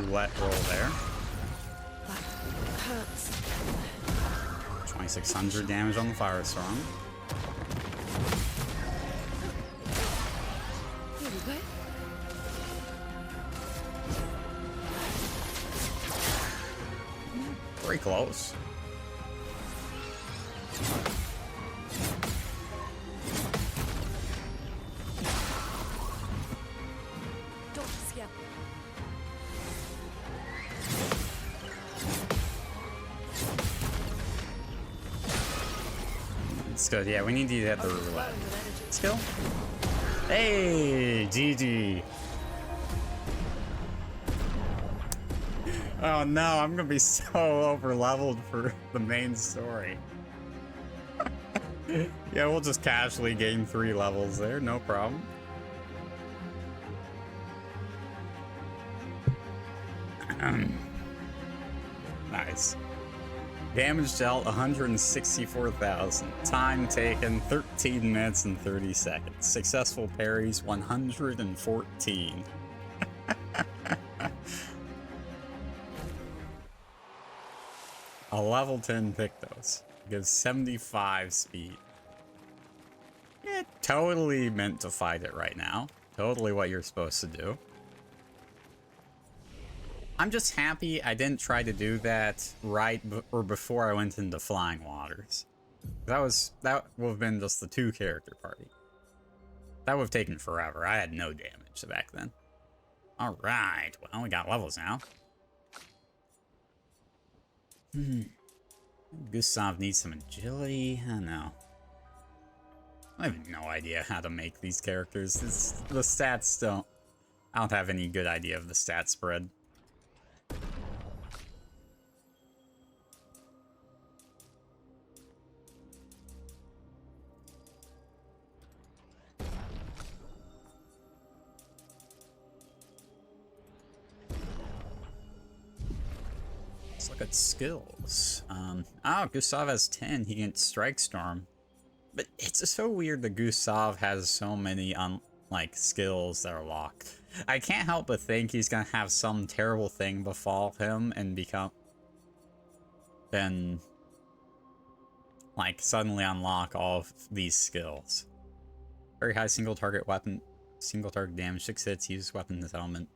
roulette roll there. That hurts. 2600 damage on the Firestorm. Here we go. Pretty close. It's good. Yeah, we need to get the roulette skill. Hey, GG. Oh no, I'm gonna be so over leveled for the main story. Yeah, we'll just casually gain 3 levels there, no problem. Nice. Damage dealt 164,000. Time taken 13 minutes and 30 seconds. Successful parries 114. A level 10 Pictos. Gives 75 speed. Yeah, totally meant to fight it right now. Totally what you're supposed to do. I'm just happy I didn't try to do that or before I went into Flying Waters. That would have been just the 2-character party. That would have taken forever. I had no damage back then. Alright, well, we got levels now. Gustav needs some agility. I don't know. I have no idea how to make these characters. The stats don't... I don't have any good idea of the stat spread. Let's look at skills. Gustav has 10. He can Strike Storm. But it's so weird that Gustav has so many, skills that are locked. I can't help but think he's gonna have some terrible thing befall him and become... Then... suddenly unlock all of these skills. Very high single target weapon... Single target damage, 6 hits, use weapon this element.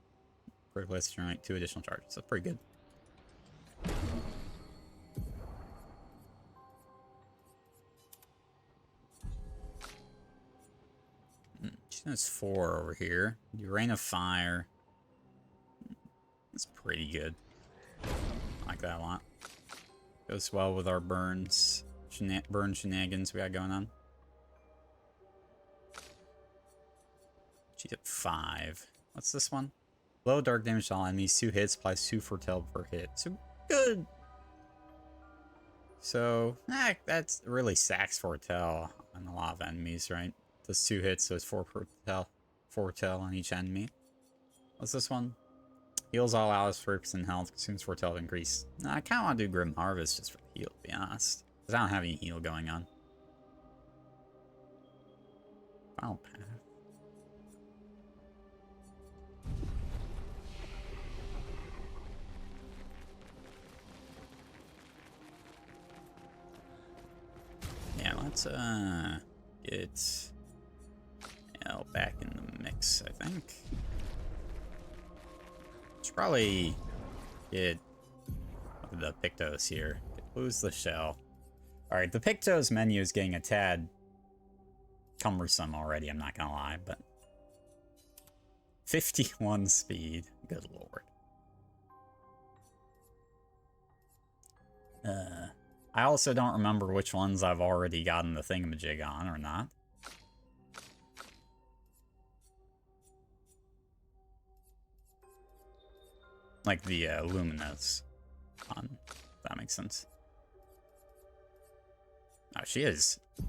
Privilege to generate 2 additional charges. That's pretty good. She has 4 over here. Rain of Fire. That's pretty good. I like that a lot. Goes well with our burn shenanigans we got going on. She's at 5. What's this one? Low dark damage to all enemies. 2 hits. Applies 2 foretell per hit. So good. So that's really sacks foretell on a lot of enemies, right? Does 2 hits, so it's 4 foretell on each enemy. What's this one? Heals all allies for 3% health. Consumes foretell to increase. I kind of want to do Grim Harvest just for the heal, to be honest. Because I don't have any heal going on. Final path. Yeah, let's get L back in the mix, I think. Should probably get the Pictos here. Lose the shell. Alright, the Pictos menu is getting a tad cumbersome already, I'm not gonna lie, but 51 speed. Good lord. I also don't remember which ones I've already gotten the thingamajig on or not. Like the Luminous one, if that makes sense. Oh, she has a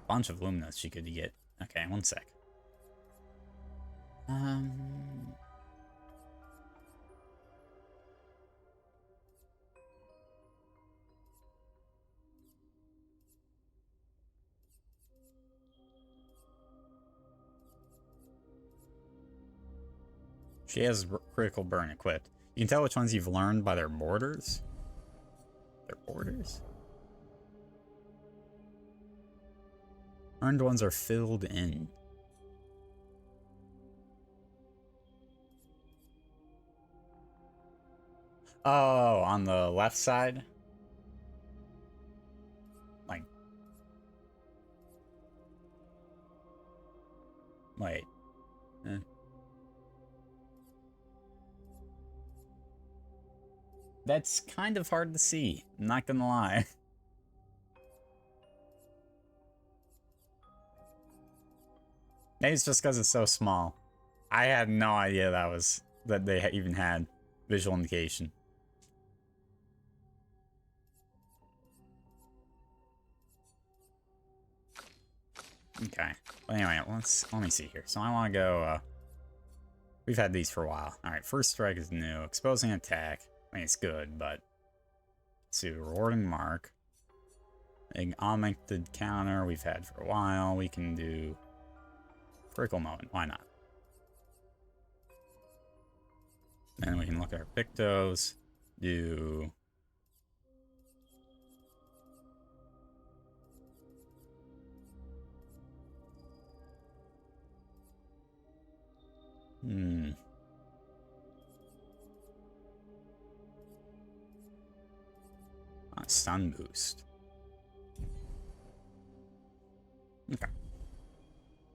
bunch of Luminous she could get. Okay, one sec. She has critical burn equipped. You can tell which ones you've learned by their borders. Their borders? Learned ones are filled in. Oh, on the left side? Like... Wait. That's kind of hard to see, I'm not gonna lie. Maybe it's just because it's so small. I had no idea that they even had visual indication. Okay. Well, anyway, let me see here. So I want to go. We've had these for a while. All right. First strike is new. Exposing attack. I mean, it's good, but let's see. Rewarding mark. An augmented counter we've had for a while. We can do critical moment. Why not? Then we can look at our Pictos. Do Sun boost. Okay.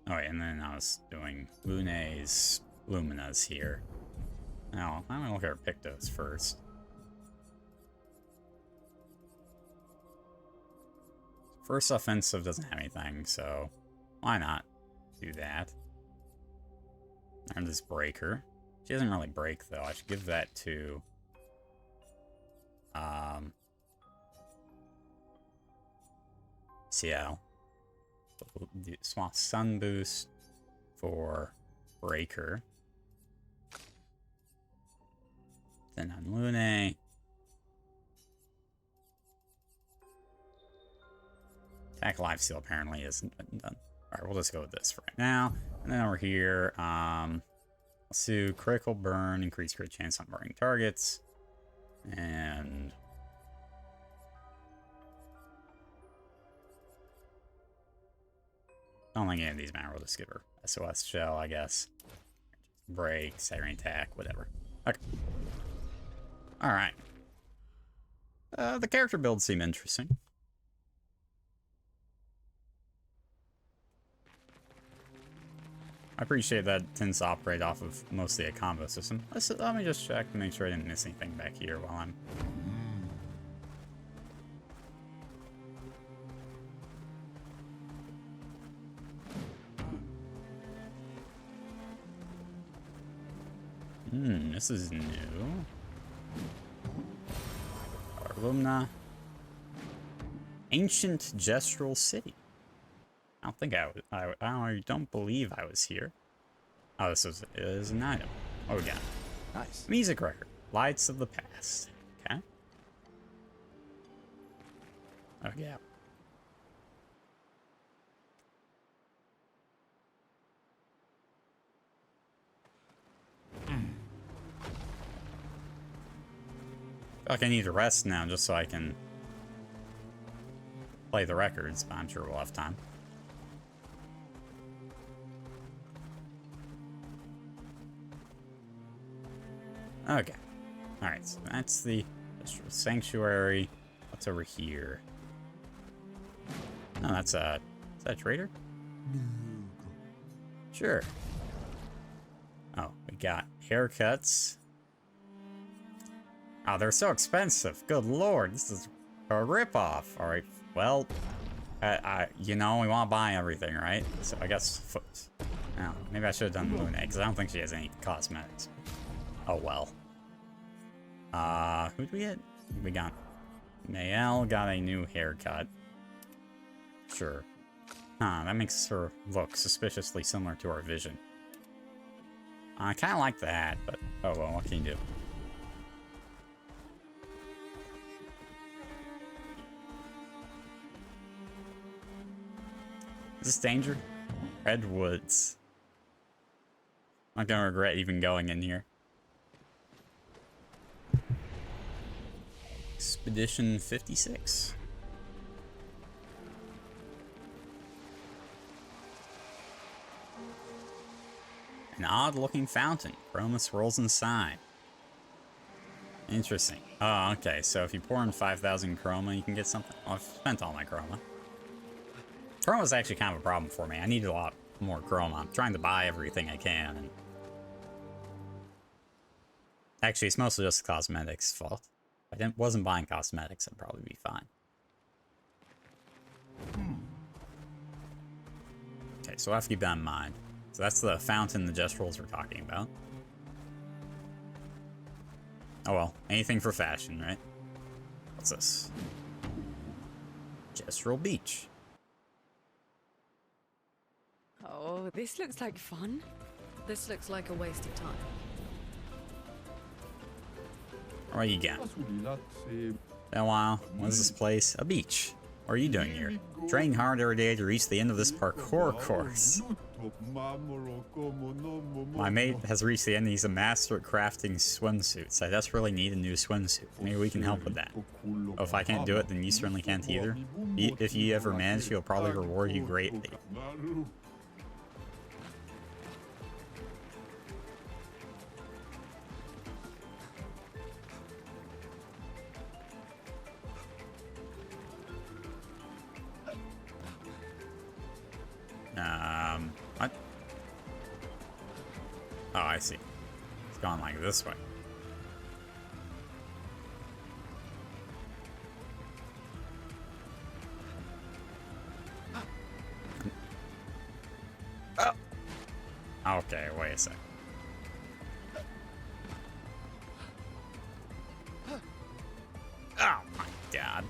Oh wait, and then I was doing Luna's Lumina's here. Now, I'm gonna look at our Pictos first. First offensive doesn't have anything, so why not do that? And this breaker. She doesn't really break though. I should give that to Seattle. Small sun boost for breaker. Then on Lune. Attack lifesteal apparently isn't been done. Alright, we'll just go with this for right now. And then over here, let's do critical burn, increase crit chance on burning targets. And I don't think any of these matter. We'll just give her SOS shell, I guess. Break, siren attack, whatever. Okay. Alright. The character builds seem interesting. I appreciate that it tends to operate off of mostly a combo system. Let me just check to make sure I didn't miss anything back here while I'm... this is new. Alumna. Ancient Gestural City. I don't think I don't believe I was here. Oh, this is an item. Oh, we got Nice. music record. Lights of the Past. Okay. Oh, yeah. I feel like I need to rest now just so I can play the records, but I'm sure we'll have time. Okay. Alright, so that's the sanctuary. What's over here? No, that's a... Is that a trader? Sure. Oh, we got haircuts. Oh, they're so expensive. Good lord, this is a ripoff. Alright, well, you know, we want to buy everything, right? So I guess foot. Oh, maybe I should have done Luna, because I don't think she has any cosmetics. Oh well. Who did we get? We got Mayel got a new haircut. Sure. Huh, that makes her look suspiciously similar to our Vision. I kind of like the hat, but oh well, what can you do? Is this danger? Redwoods. I'm not gonna regret even going in here. Expedition 56. An odd-looking fountain. Chroma swirls inside. Interesting. Oh, okay. So if you pour in 5,000 chroma, you can get something. Oh, I've spent all my chroma. Chroma is actually kind of a problem for me. I need a lot more chroma. I'm trying to buy everything I can. And actually, it's mostly just cosmetics' fault. If I wasn't buying cosmetics, I'd probably be fine. Okay, so I have to keep that in mind. So that's the fountain the Gestrals were talking about. Oh well, anything for fashion, right? What's this? Gestral Beach. Oh, this looks like fun. This looks like a waste of time. What you got? Been a while. What is this place? A beach. What are you doing here? Training hard every day to reach the end of this parkour course. My mate has reached the end and he's a master at crafting swimsuits. I desperately need a new swimsuit. Maybe we can help with that. Oh, if I can't do it, then you certainly can't either. If you ever manage, he'll probably reward you greatly. What? Oh, I see. It's gone like this way. Oh. Okay, wait a sec. Oh my god.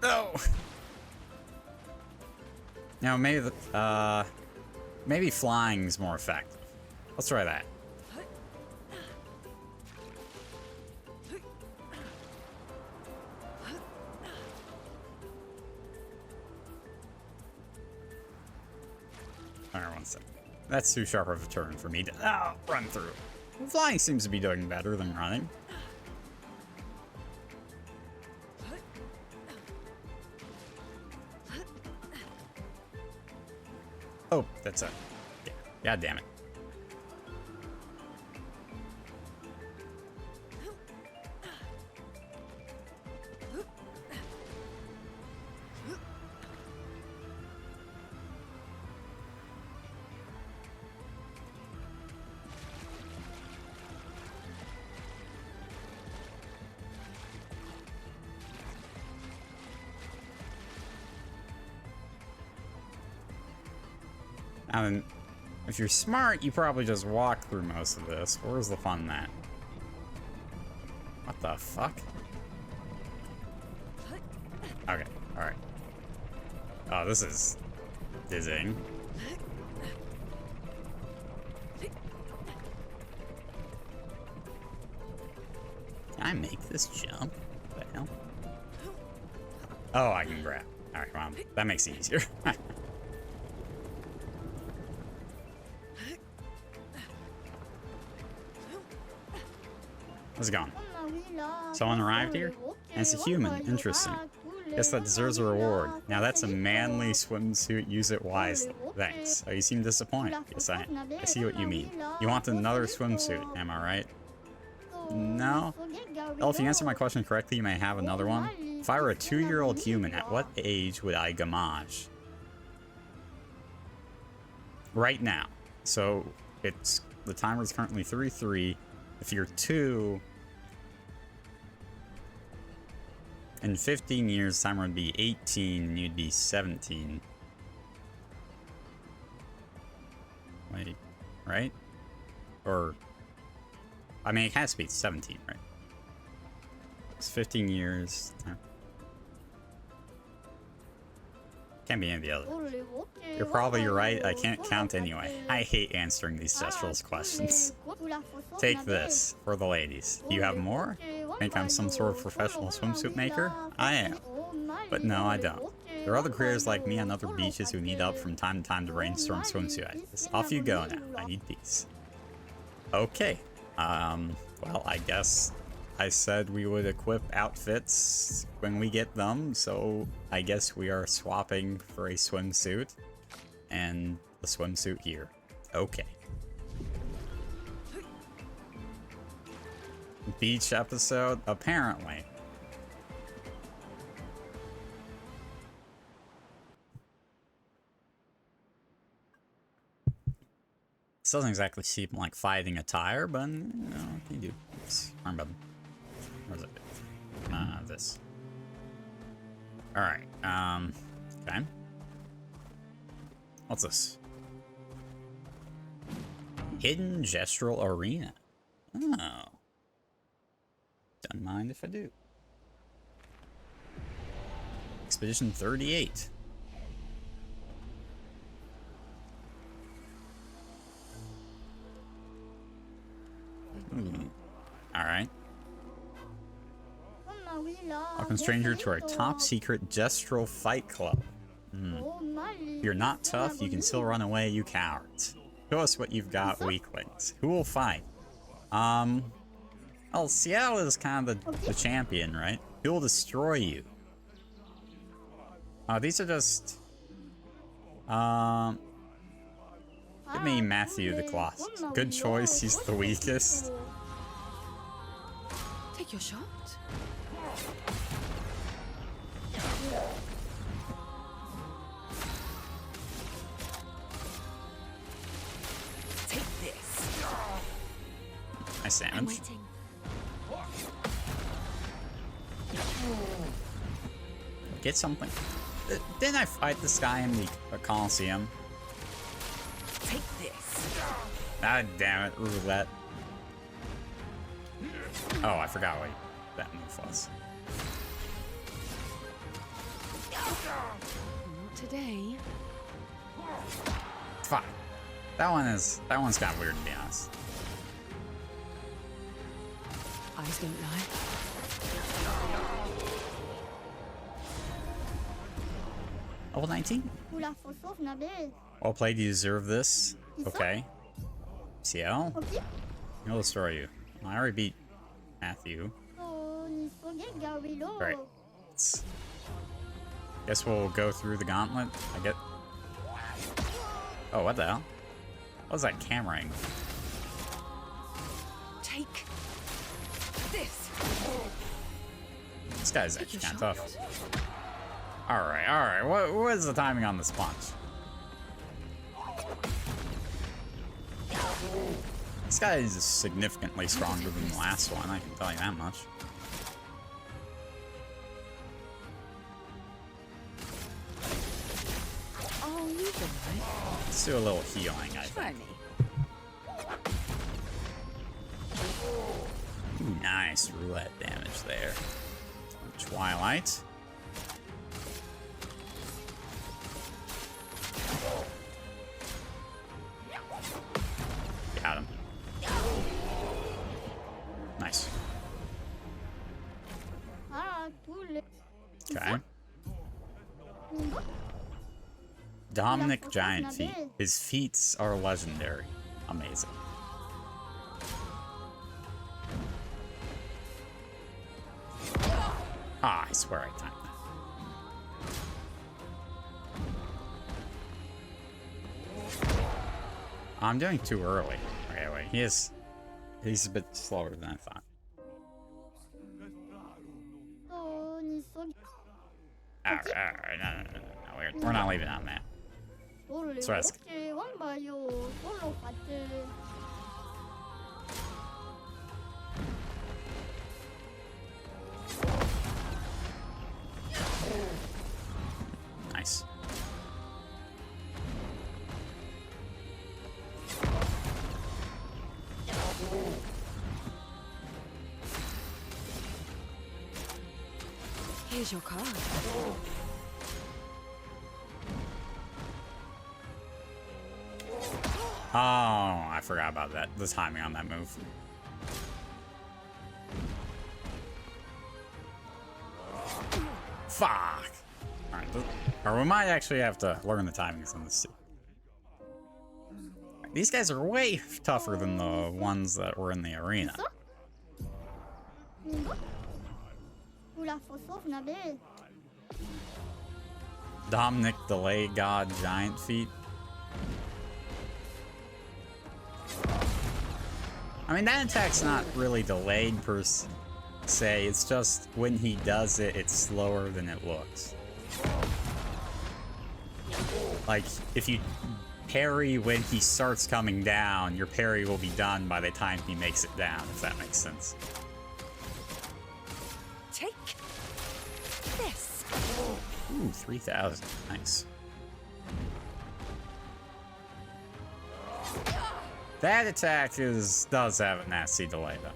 No. Now maybe flying's more effective. Let's try that. Alright, one second. That's too sharp of a turn for me to run through. Flying seems to be doing better than running. Oh, that's it. Yeah. God damn it. I mean, if you're smart, you probably just walk through most of this. Where's the fun in that? What the fuck? Okay, alright. Oh, this is dizzying. Can I make this jump? What the hell? Oh, I can grab. Alright, well, that makes it easier. How's it going? Someone arrived here? And it's a human. Interesting. Guess that deserves a reward. Now that's a manly swimsuit. Use it wisely. Thanks. Oh, you seem disappointed. Yes, I see what you mean. You want another swimsuit, am I right? No? Well, if you answer my question correctly, you may have another one. If I were a 2-year-old human, at what age would I gamage? Right now. So, the timer is currently 3-3. If you're 2... in 15 years, the timer would be 18, and you'd be 17. Wait, right? Or... I mean, it has to be 17, right? It's 15 years. Can't be any of the other. You're probably right. I can't count anyway. I hate answering these Gestrals questions. Take this for the ladies. Do you have more? Think I'm some sort of professional swimsuit maker? I am. But no, I don't. There are other creators like me on other beaches who need help from time to time to brainstorm swimsuit ideas. Off you go now. I need peace. Okay. Well, I guess I said we would equip outfits when we get them, so I guess we are swapping for a swimsuit. And the swimsuit here. Okay. Beach episode? Apparently. This doesn't exactly seem like fighting attire, but, you know, you do. Arm button. Where's it? This. Alright, okay. What's this? Hidden Gestural Arena. Oh. Don't mind if I do. Expedition 38. Alright. Welcome, stranger, to our top secret Gestural Fight Club. If you're not tough, you can still run away, you cowards. Show us what you've got, weaklings. Who will fight? Well, Seattle is kind of the champion, right? Who will destroy you? These are just... give me Matthew the Colossus. Good choice, he's the weakest. Take your shot. Take this. Nice damage. Get something. Didn't I fight this guy in the Coliseum? Take this. Ah, damn it, roulette. Oh, I forgot what that move was. Not today. Fuck. That one's kind of weird, to be honest. Eyes don't lie. Level 19. Well played, you deserve this. Okay. CL? He'll destroy you. I already beat Matthew. Great. Guess we'll go through the gauntlet. I get... Oh, what the hell? What was that camera angle? Take this. This guy's actually kind of tough. Alright, alright. What is the timing on this punch? This guy is significantly stronger than the last one, I can tell you that much. Oh, you've been right. Let's do a little healing, I think. Ooh, nice roulette damage there. Twilight. Got him. Nice. Okay. Dominic Giant Feet. His feats are legendary. Amazing. Ah, I swear I timed that. I'm doing too early. Okay, wait. He's a bit slower than I thought. Alright, no, we're not leaving on that. Let's rest. Nice. Here's your card. Oh, I forgot about that. The timing on that move. Fuck. Alright, Or we might actually have to learn the timings on this too. These guys are way tougher than the ones that were in the arena. Dominic Delay God Giant Feet. I mean, that attack's not really delayed per se. It's just when he does it, it's slower than it looks. Like, if you parry when he starts coming down, your parry will be done by the time he makes it down, if that makes sense. Take this. Ooh, 3,000. Nice. That attack does have a nasty delay, though.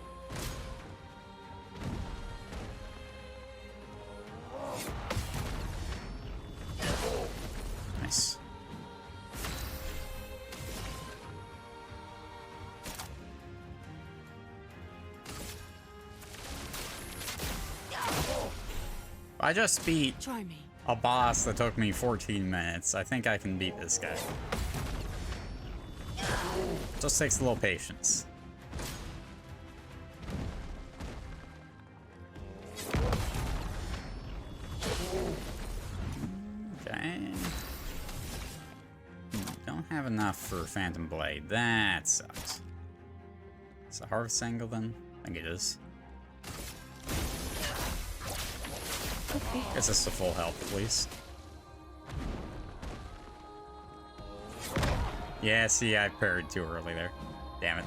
Nice. I just beat a boss that took me 14 minutes. I think I can beat this guy. Just takes a little patience. Okay. Don't have enough for Phantom Blade. That sucks. Is it Harvest Angle then? I think it is. Guess it's to full health at least. Yeah, see, I parried too early there. Damn it.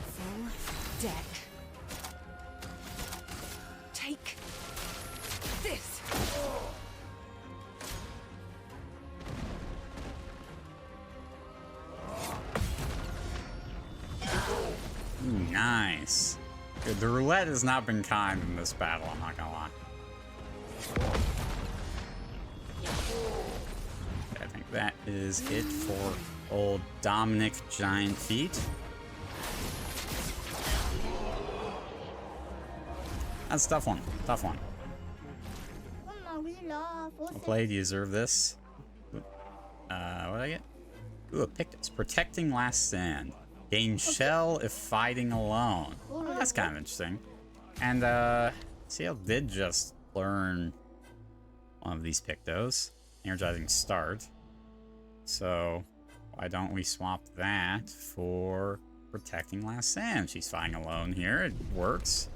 Full deck. Take this. Ooh, nice. Good. The roulette has not been kind in this battle, I'm not gonna lie. Okay, I think that is it for old Dominic Giant Feet. That's a tough one. Tough one. Well played, you deserve this. What did I get? Ooh, a Pictus. Protecting Last Stand. Gain shell if fighting alone. Oh, that's kind of interesting. And CL did just learn one of these Pictos. Energizing Start. So why don't we swap that for Protecting Last Stand? She's fighting alone here. It works.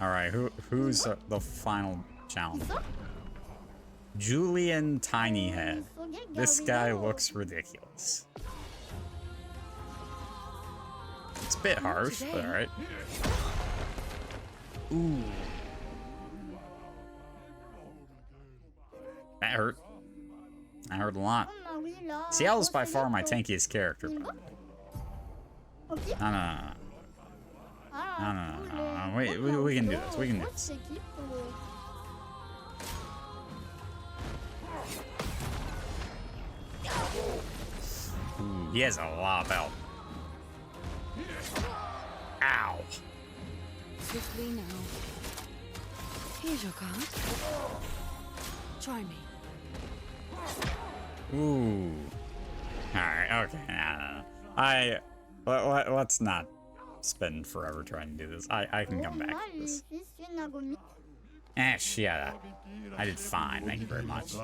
Alright, who's the final challenge? Julian Tiny Head. This guy looks ridiculous. It's a bit harsh, but alright. Ooh. That hurt. That hurt a lot. CL is by far my tankiest character. No. Wait, we can do this. We can do this. Ooh, he has a lot of health. Ow. Swiftly now. Here's your card. Try me. Ooh. Alright, okay. Let's not spend forever trying to do this. I can come back to this. Shit. I did fine, thank you very much.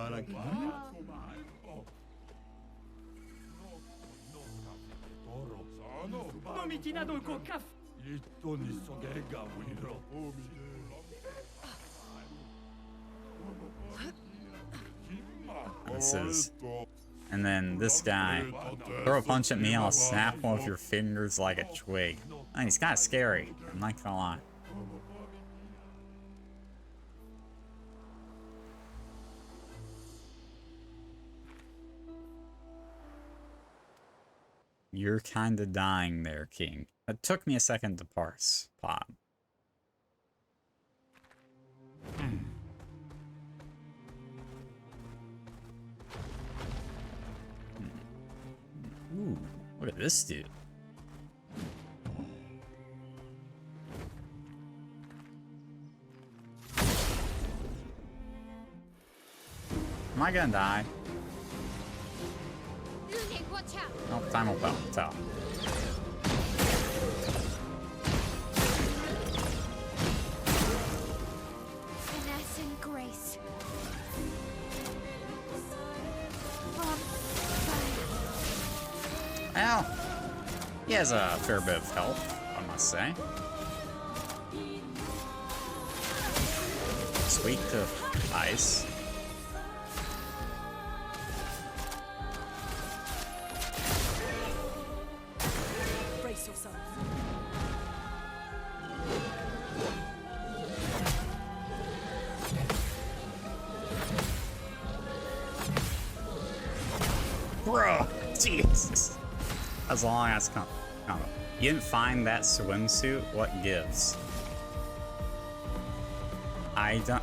This is... And then this guy. Throw a punch at me, I'll snap one of your fingers like a twig. I mean, he's kind of scary, I'm not gonna lie. You're kinda dying there, King. It took me a second to parse, Pod. Ooh, look at this dude. I gonna die? Oh, time will tell. Finesse and grace. Well, he has a fair bit of health, I must say. Sweet to ice. Brace yourself. Bro, Jesus. As long as you didn't find that swimsuit, what gives? I don't.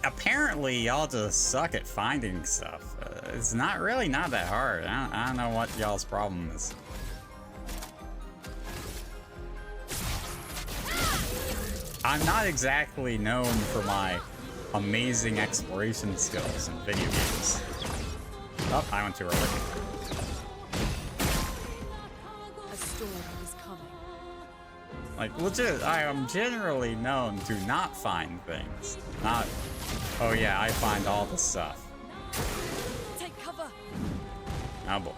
Apparently, y'all just suck at finding stuff. It's not that hard. I don't know what y'all's problem is. I'm not exactly known for my amazing exploration skills in video games. Oh, I went too early. A storm is coming. Like, legit, I am generally known to not find things. Not, oh yeah, I find all the stuff. Take cover. Oh boy.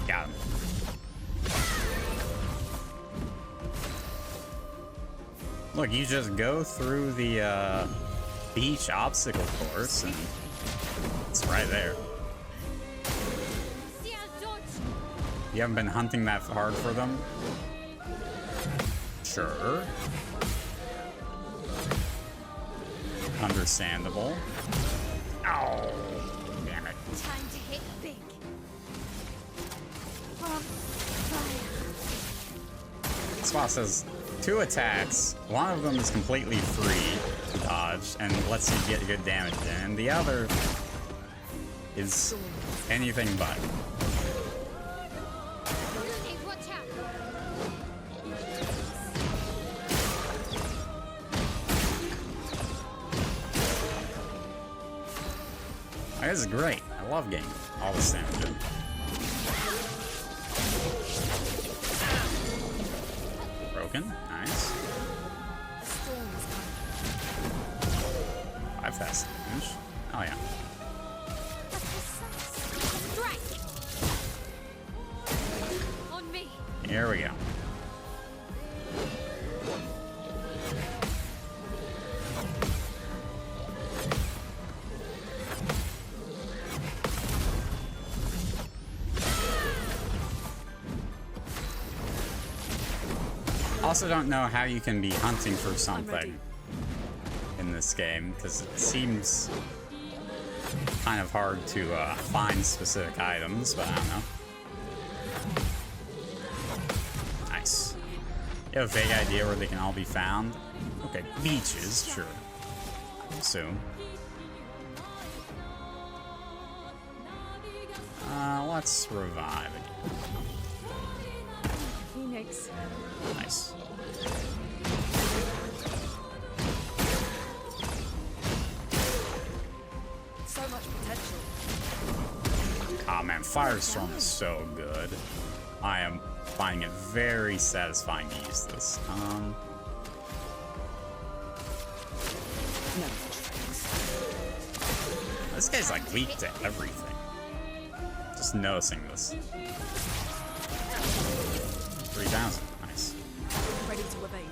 Got him. Look, you just go through the beach obstacle course and it's right there. You haven't been hunting that hard for them? Sure. Understandable. Oh, damn it. Time to hit big. Spot says 2 attacks. One of them is completely free to dodge and lets you get good damage in, and the other is anything but. This is great. I love getting all this damage in. Broken. Nice. 5 fast damage. Oh yeah. On me. Here we go. Also don't know how you can be hunting for something in this game, because it seems kind of hard to find specific items, but I don't know. Nice. You have a vague idea where they can all be found? Okay, beaches, sure. I assume. Let's revive again. Phoenix. Nice. So much potential. Oh man, Firestorm is so good. I am finding it very satisfying to use this. This guy's like weak to everything. Just noticing this. 3,000. Nice. Ready to evade.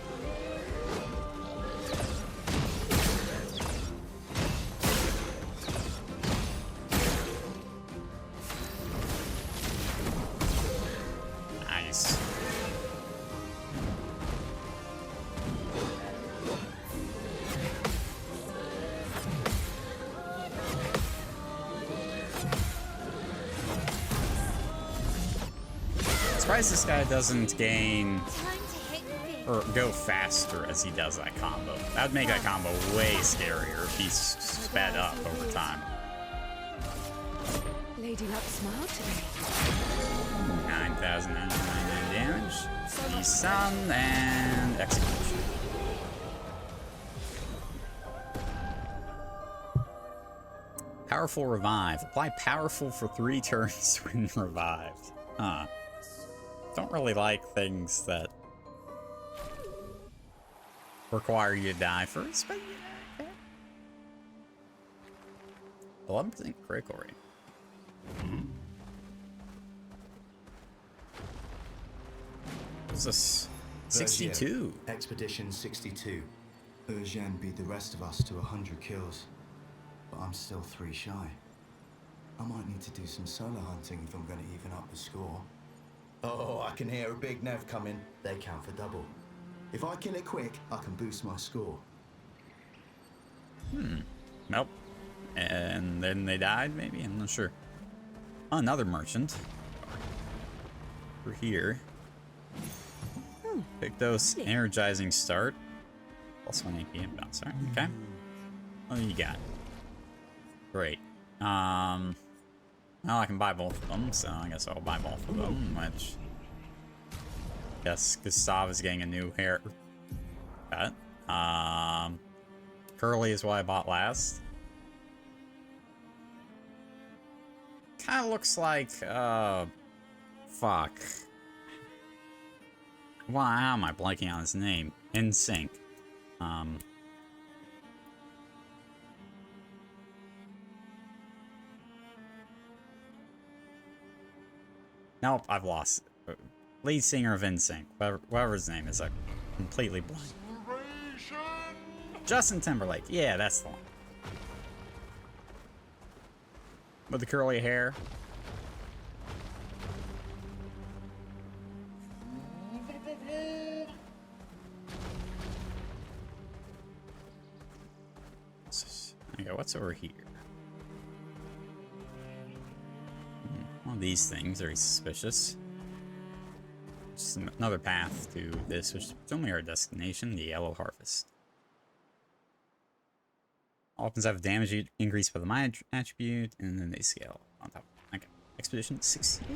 Nice. Surprised this guy doesn't gain or go faster as he does that combo. That would make that combo way scarier if he's sped up over time. Lady Luck smiled today. 9,999 damage. The sun and execution. Powerful revive. Apply powerful for 3 turns when revived. Huh. Don't really like things that require you to die first, but yeah, okay. 11% critical rate. What's this? 62. Expedition 62. Eugene beat the rest of us to 100 kills, but I'm still 3 shy. I might need to do some solo hunting if I'm going to even up the score. Oh, I can hear a big Nev coming. They count for double. If I kill it quick, I can boost my score. Nope. And then they died, maybe? I'm not sure. Oh, another merchant. We're here. Pick those energizing start. Plus 1 AP and bounce. Alright, okay. What do you got? Great. Well, I can buy both of them, so I guess I'll buy both of them, which... Yes, Gustav is getting a new hair. Curly is what I bought last. Kind of looks like, fuck. Well, how am I blanking on his name? In Sync. Nope, I've lost it. Lead singer of NSYNC, whatever his name is, I completely blank. Justin Timberlake, yeah, that's the one. With the curly hair. Okay, what's over here? Well, these things are suspicious. Just another path to this, which is only our destination, the Yellow Harvest. All weapons have damage increased by the mind attribute, and then they scale on top. Okay. Expedition 68.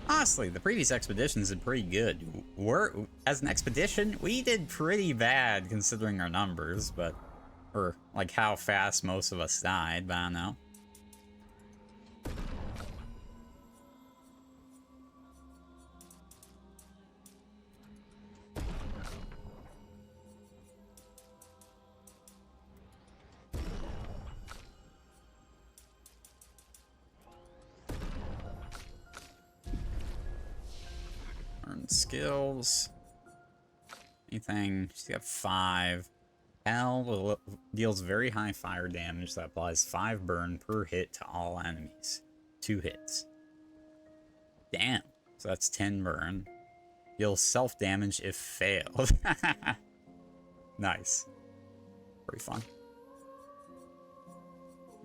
Honestly, the previous expeditions did pretty good. As an expedition, we did pretty bad considering our numbers, but... Or, like, how fast most of us died, but I don't know. Earn skills. Anything. She's got 5. L deals very high fire damage that applies 5 burn per hit to all enemies. 2 hits. Damn. So that's 10 burn. Deals self-damage if failed. Nice. Pretty fun.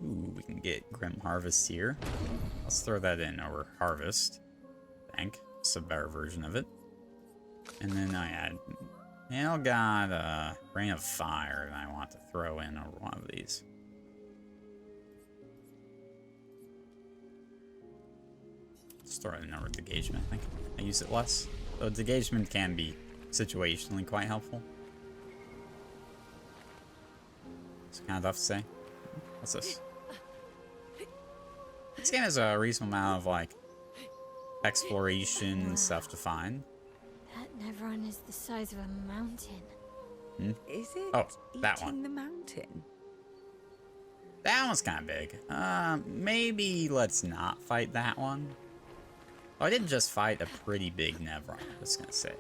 Ooh, we can get Grim Harvest here. Let's throw that in over Harvest. I think. It's a better version of it. And then I add... I got a Rain of Fire that I want to throw in over one of these. Let's throw it in over Degagement, I think. I use it less. So Degagement can be situationally quite helpful. It's kind of tough to say. What's this? This game has a reasonable amount of, like, exploration and stuff to find. That Nevron is the size of a mountain. Is it that one. the mountain? That one's kind of big. Maybe let's not fight that one. Oh, I didn't just fight a pretty big Nevron, I'm just gonna say.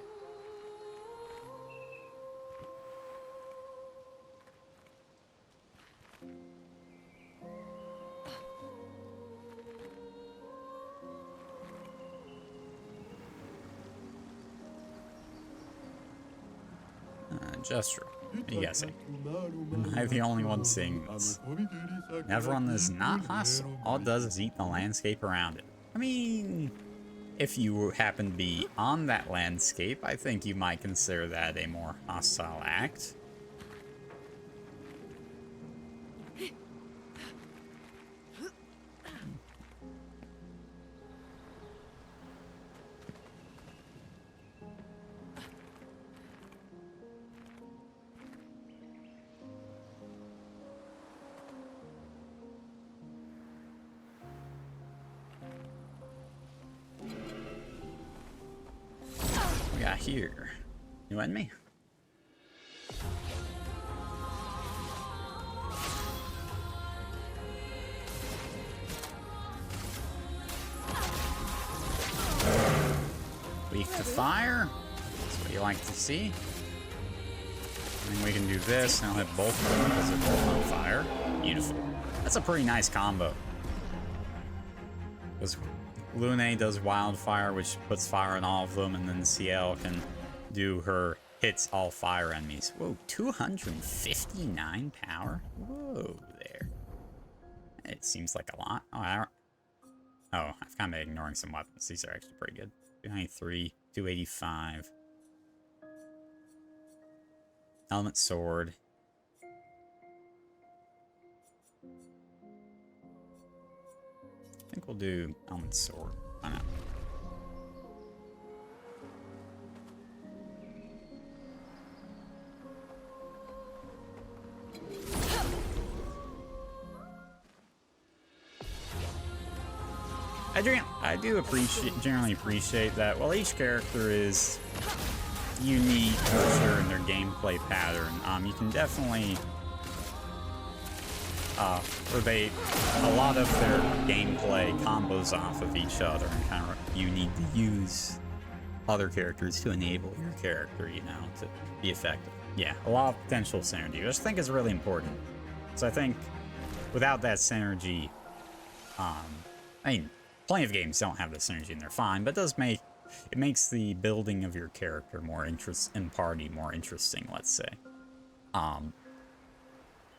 Gesture. What do you guys say? Am I the only one seeing this? Nevron is not hostile. All it does is eat the landscape around it. I mean, if you happen to be on that landscape, I think you might consider that a more hostile act. got here? New enemy? Weak to fire. That's what you like to see. And then we can do this, and I'll hit both of them because they're both on fire. Beautiful. That's a pretty nice combo. Because Lune does wildfire, which puts fire on all of them, and then CL can do her hits all fire enemies. Whoa, 259 power? Whoa, there. It seems like a lot. Oh, I've kind of been ignoring some weapons. These are actually pretty good. 293, 285. Element sword. I think we'll do element sword. Why not? I do generally appreciate that. While each character is unique for sure in their gameplay pattern, you can definitely relate a lot of their gameplay combos off of each other, and kind of you need to use other characters to enable your character, you know, to be effective. Yeah, a lot of potential synergy, which I think is really important. So I think without that synergy, I mean, plenty of games don't have the synergy and they're fine, but it makes the building of your character more and party more interesting, let's say.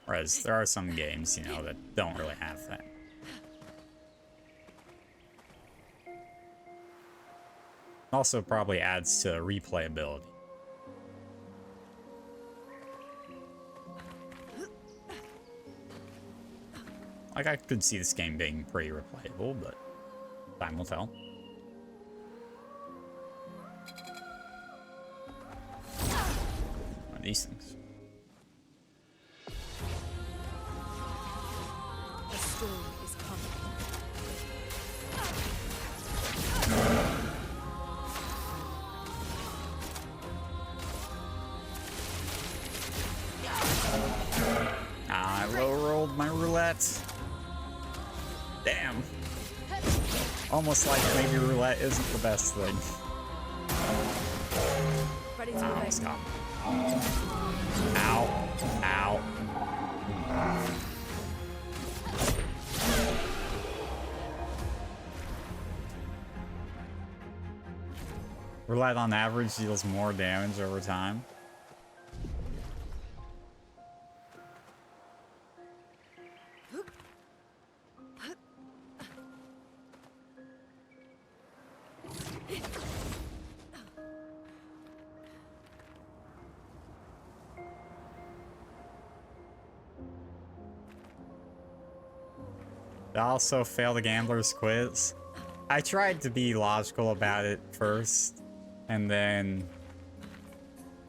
Whereas there are some games, you know, that don't really have that. Also probably adds to replayability. Like, I could see this game being pretty replayable, but time will tell. One of these things. The storm is coming. I low-rolled my roulette. Damn. Almost like maybe roulette isn't the best thing. Ready to move. Stop. Ow. Ow. Roulette on average deals more damage over time. I also failed the gambler's quiz. I tried to be logical about it first, and then...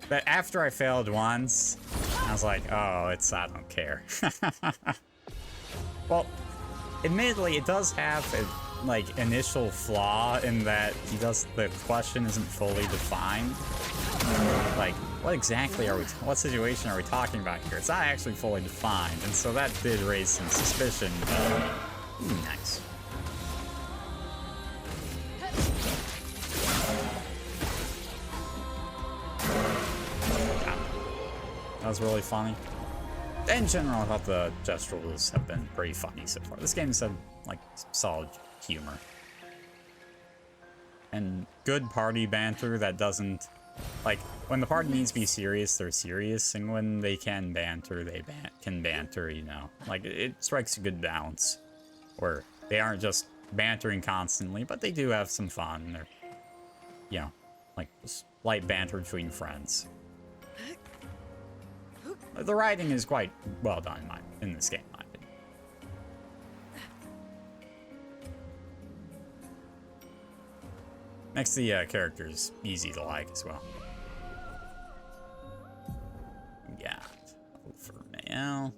But after I failed once, I was like, oh, I don't care. Well, admittedly, it does have a, like, initial flaw in that the question isn't fully defined. Like, what situation are we talking about here? It's not actually fully defined, and so that did raise some suspicion. Nice. That was really funny. In general, I thought the gesturals have been pretty funny so far. This game's had, like, solid humor. And good party banter that doesn't... Like, when the party needs to be serious, they're serious, and when they can banter, they can banter, you know. Like, it strikes a good balance. Where they aren't just bantering constantly, but they do have some fun. They're, you know, like, just light banter between friends. The writing is quite well done in this game, in my opinion. Next, the character's easy to like as well. Yeah, for Mael.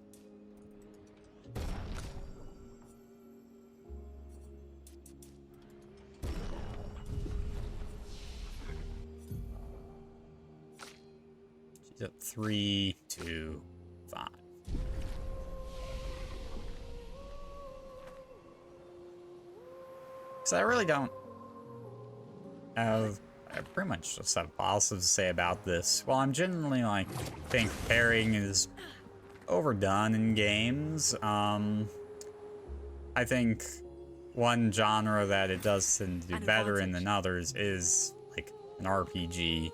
Yep, 3, 2, 5. So I really don't have... I pretty much just have positive to say about this. Well, I'm generally, like, think parrying is overdone in games. I think one genre that it does tend to do better in than others is, like, an RPG.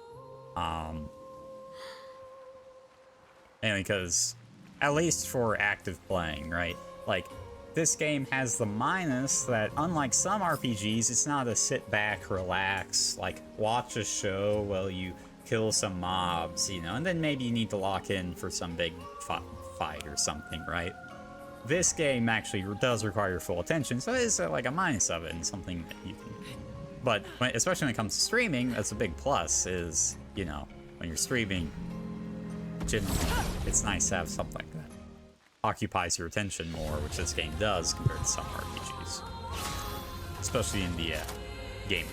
Mainly because, at least for active playing, right? Like, this game has the minus that, unlike some RPGs, it's not a sit back, relax, like, watch a show while you kill some mobs, you know, and then maybe you need to lock in for some big fight or something, right? This game actually does require your full attention, so it's like a minus of it and something that you can... But, especially when it comes to streaming, that's a big plus, is, you know, when you're streaming, generally, it's nice to have something like that. Occupies your attention more, which this game does compared to some RPGs. Especially in the gameplay.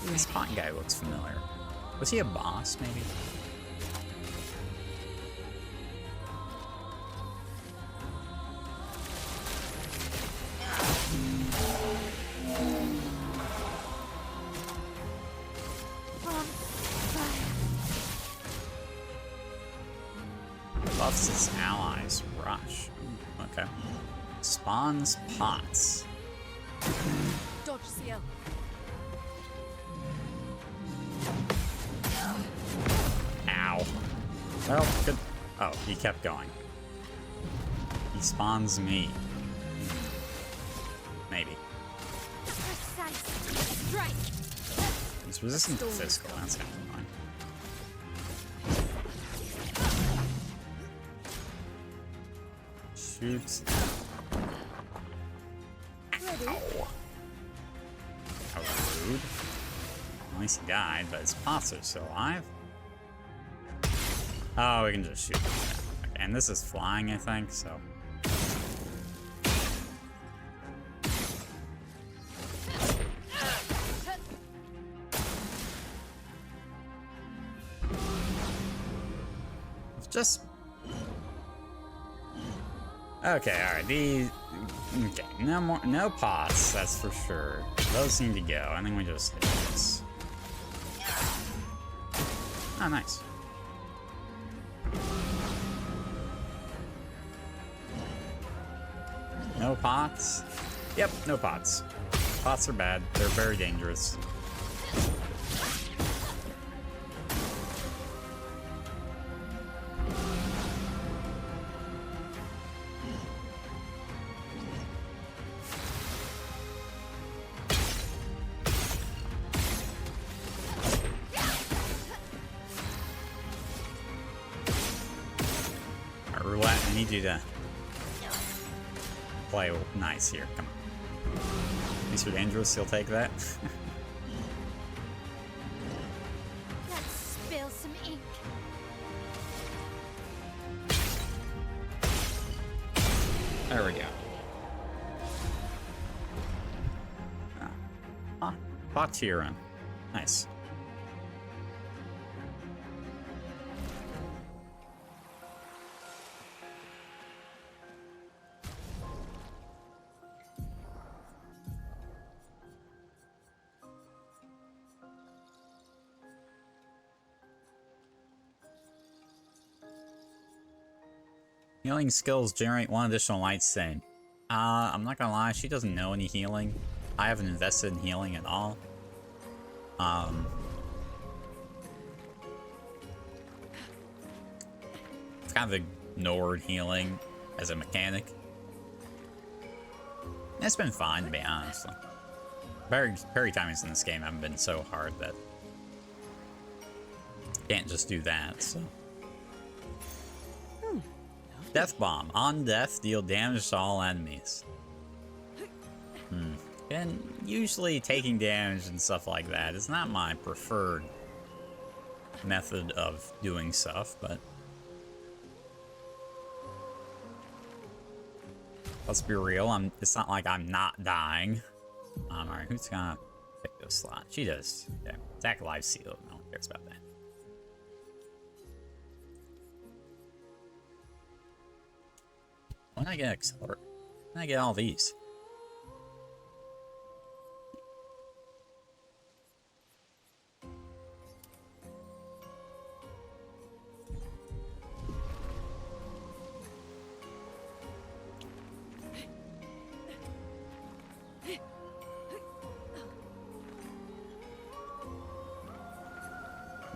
This pawn guy looks familiar. Was he a boss, maybe? Buffs its allies. Rush. Ooh, okay. Spawns pots. Dodge CL. Ow. Well, good. Oh, he kept going. He spawns me. Maybe. He's resistant to physical. That's kind of annoying. Shoot. Ow. That was rude. At least he died, but his pots are still alive. Oh, we can just shoot him. Okay, and this is flying, I think, so... Just... Okay, alright, these... Okay, no pots, that's for sure. Those need to go. I think we just hit this. Oh, nice. No pots? Yep, no pots. Pots are bad. They're very dangerous. Roulette, I need you to play nice here. Come on. Mr. Dangerous, he'll take that. Let's spill some ink. There we go. Pot Tyrann. Nice. Healing skills generate one additional light stain. I'm not gonna lie, she doesn't know any healing. I haven't invested in healing at all. I've kind of ignored healing as a mechanic. It's been fine, to be honest. Parry timings in this game haven't been so hard that can't just do that, so. Death Bomb. On death, deal damage to all enemies. And usually taking damage and stuff like that is not my preferred method of doing stuff, but let's be real, it's not like I'm not dying. Alright, who's gonna pick those slots. She does. Okay. Attack live seal. No one cares about that. When I get accelerate, when I get all these.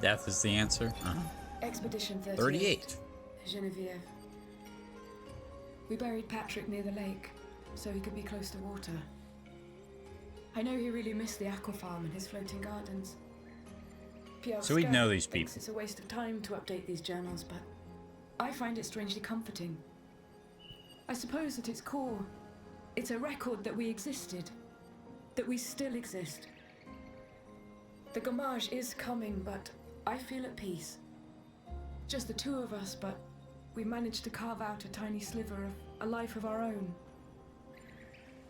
Death is the answer. Expedition 38. Genevieve. We buried Patrick near the lake, so he could be close to water. I know he really missed the aqua farm and his floating gardens. Pierre So we'd know these thinks people. It's a waste of time to update these journals, but I find it strangely comforting. I suppose at its core, it's a record that we existed, that we still exist. The Gommage is coming, but I feel at peace. Just the two of us, but we managed to carve out a tiny sliver of a life of our own.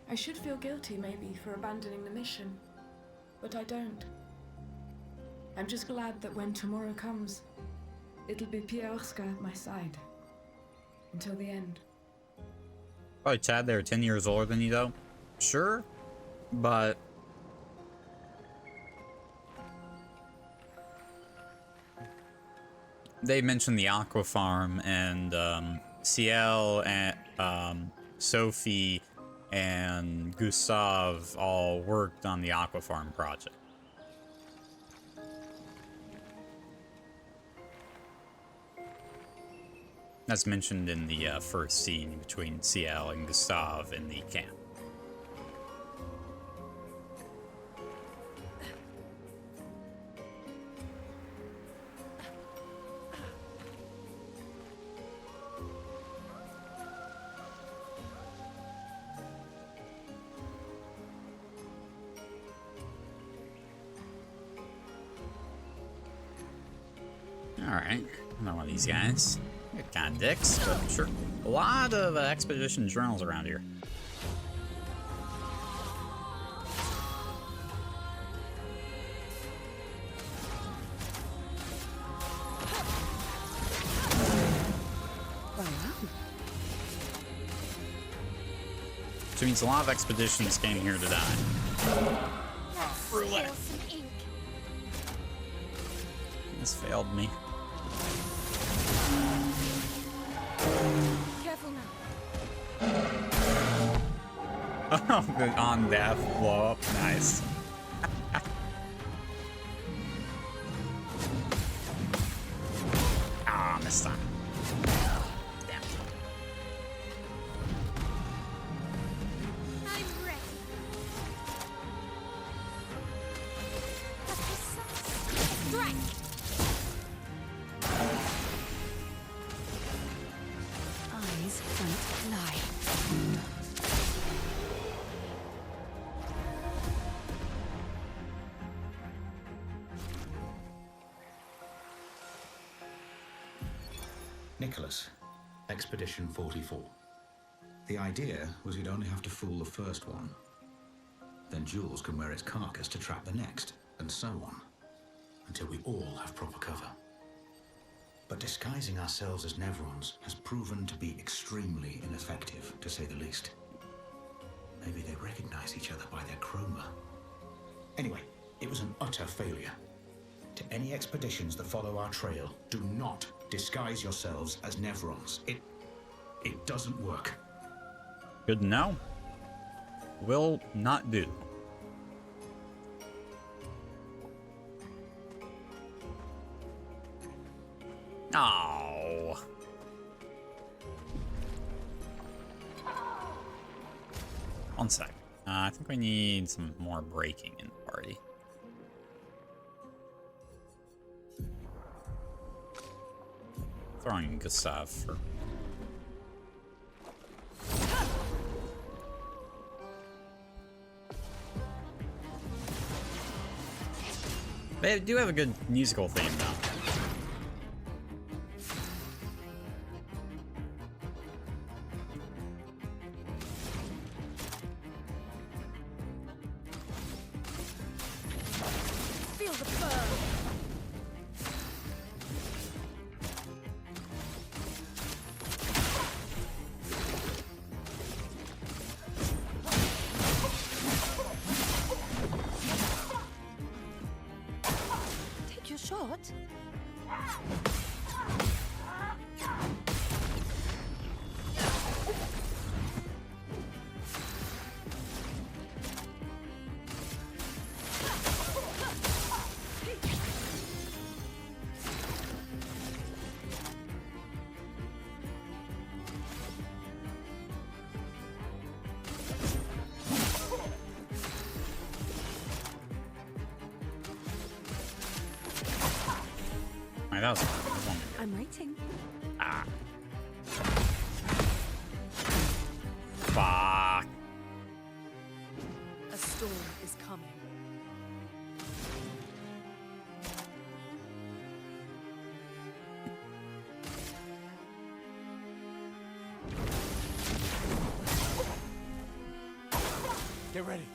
I should feel guilty, maybe, for abandoning the mission, but I don't. I'm just glad that when tomorrow comes, it'll be Pierre Oscar at my side. Until the end. Probably Chad, they're 10 years older than you, though. Sure, but... They mentioned the aqua farm, and Ciel and Sophie and Gustav all worked on the aqua farm project. That's mentioned in the first scene between Ciel and Gustav in the camp. Alright, not one of these guys. They're kind of dicks, but sure. A lot of expedition journals around here. Which means a lot of expeditions came here to die. Roulette. This failed me. Careful now. Oh, the on death blow up. Nice. Ah, missed time. Damn. I'm ready. Strike. Eyes don't lie. Nicholas, Expedition 44. The idea was you'd only have to fool the first one. Then Jules can wear its carcass to trap the next, and so on. Until we all have proper cover. But disguising ourselves as Nevrons has proven to be extremely ineffective, to say the least. Maybe they recognize each other by their chroma. Anyway, it was an utter failure. To any expeditions that follow our trail, do not disguise yourselves as Nevrons. It doesn't work. Good to know. Will not do. Oh. One sec. I think we need some more braking in the party. Throwing Gustav for... They do have a good musical theme though. the fur! Take your shot. Wait, that was one. I'm waiting. Ah. Fuck. A storm is coming. Get ready.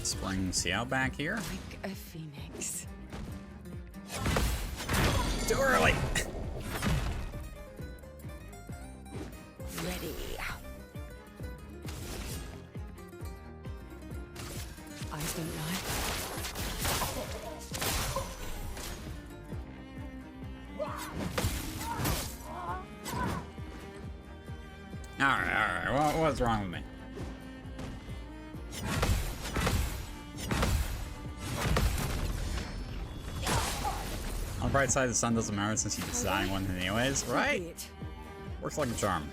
Spring see out back here. Like a phoenix. Too early. Ready. Eyes don't lie. Alright. What's wrong with me? On the bright side, the sun doesn't matter since you're designing one anyways, right? Works like a charm.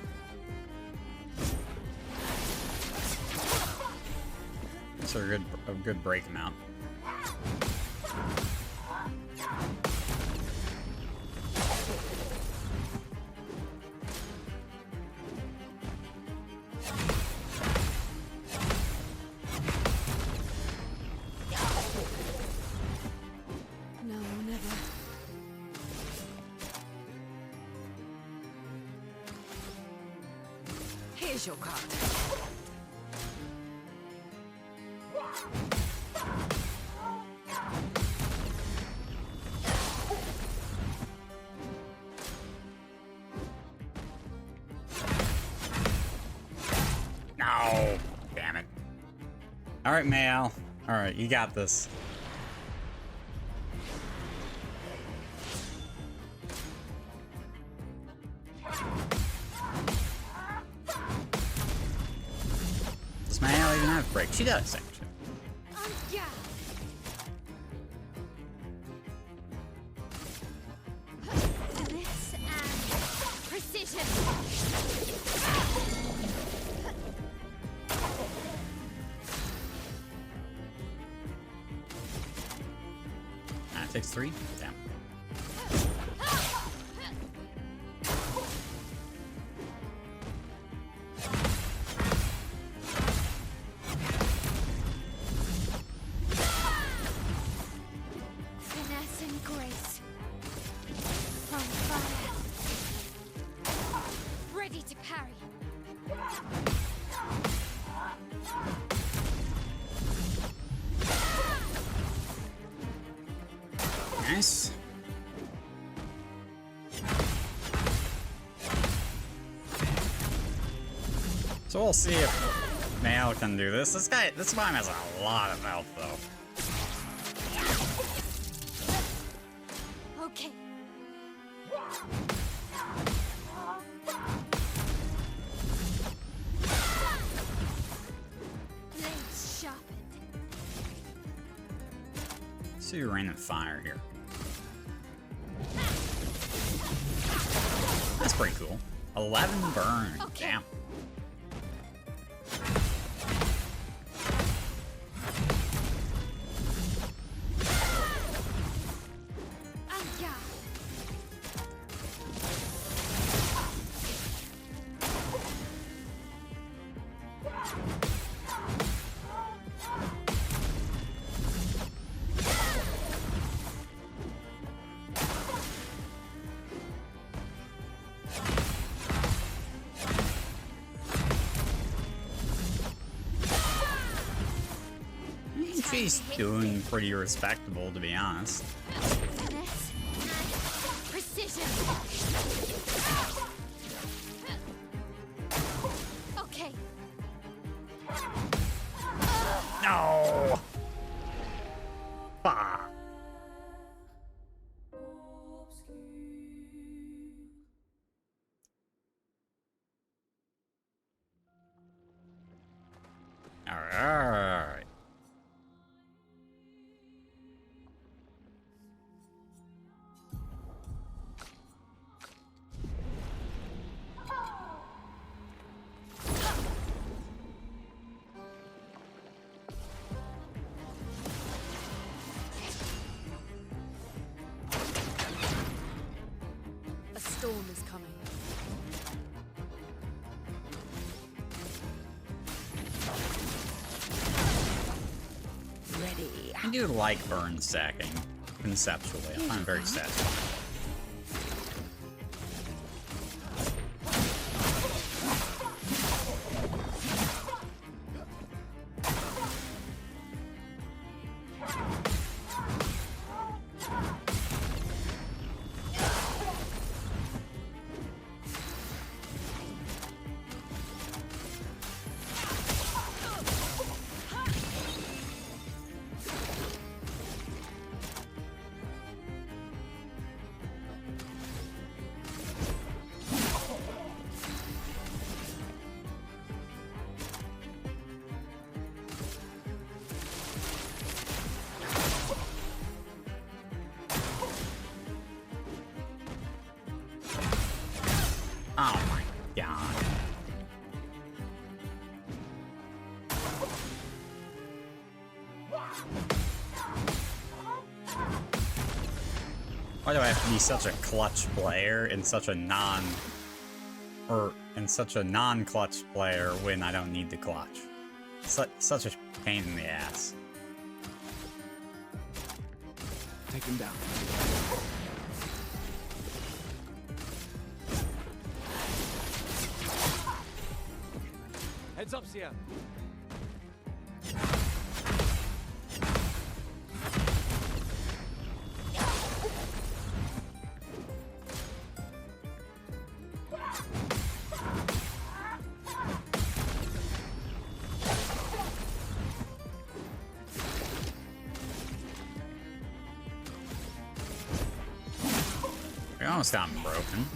That's a good break amount. No, never. Here's your card. No! Damn it. Alright, Mayal. Alright, you got this. Does Mayal even have break? She does, actually. Yeah. This and precision. It takes 3? Damn. Finesse and grace. On fire. Ready to parry. Nice. So we'll see if Mayal can do this. This bomb has a lot of health, though. Okay. Blades sharpened. See your rain of fire here. That's pretty cool. 11 burn. Okay. Damn. Yeah. she's doing pretty respectable, to be honest. Precision. Okay. No! Bah. Alright. A storm is coming. Ready. I do like burn stacking, conceptually. I find it very satisfying. Oh my god. Why do I have to be such a clutch player in such a non-clutch player when I don't need the clutch? Such a pain in the ass. Take him down. Heads up, Sia. You're almost got him broken.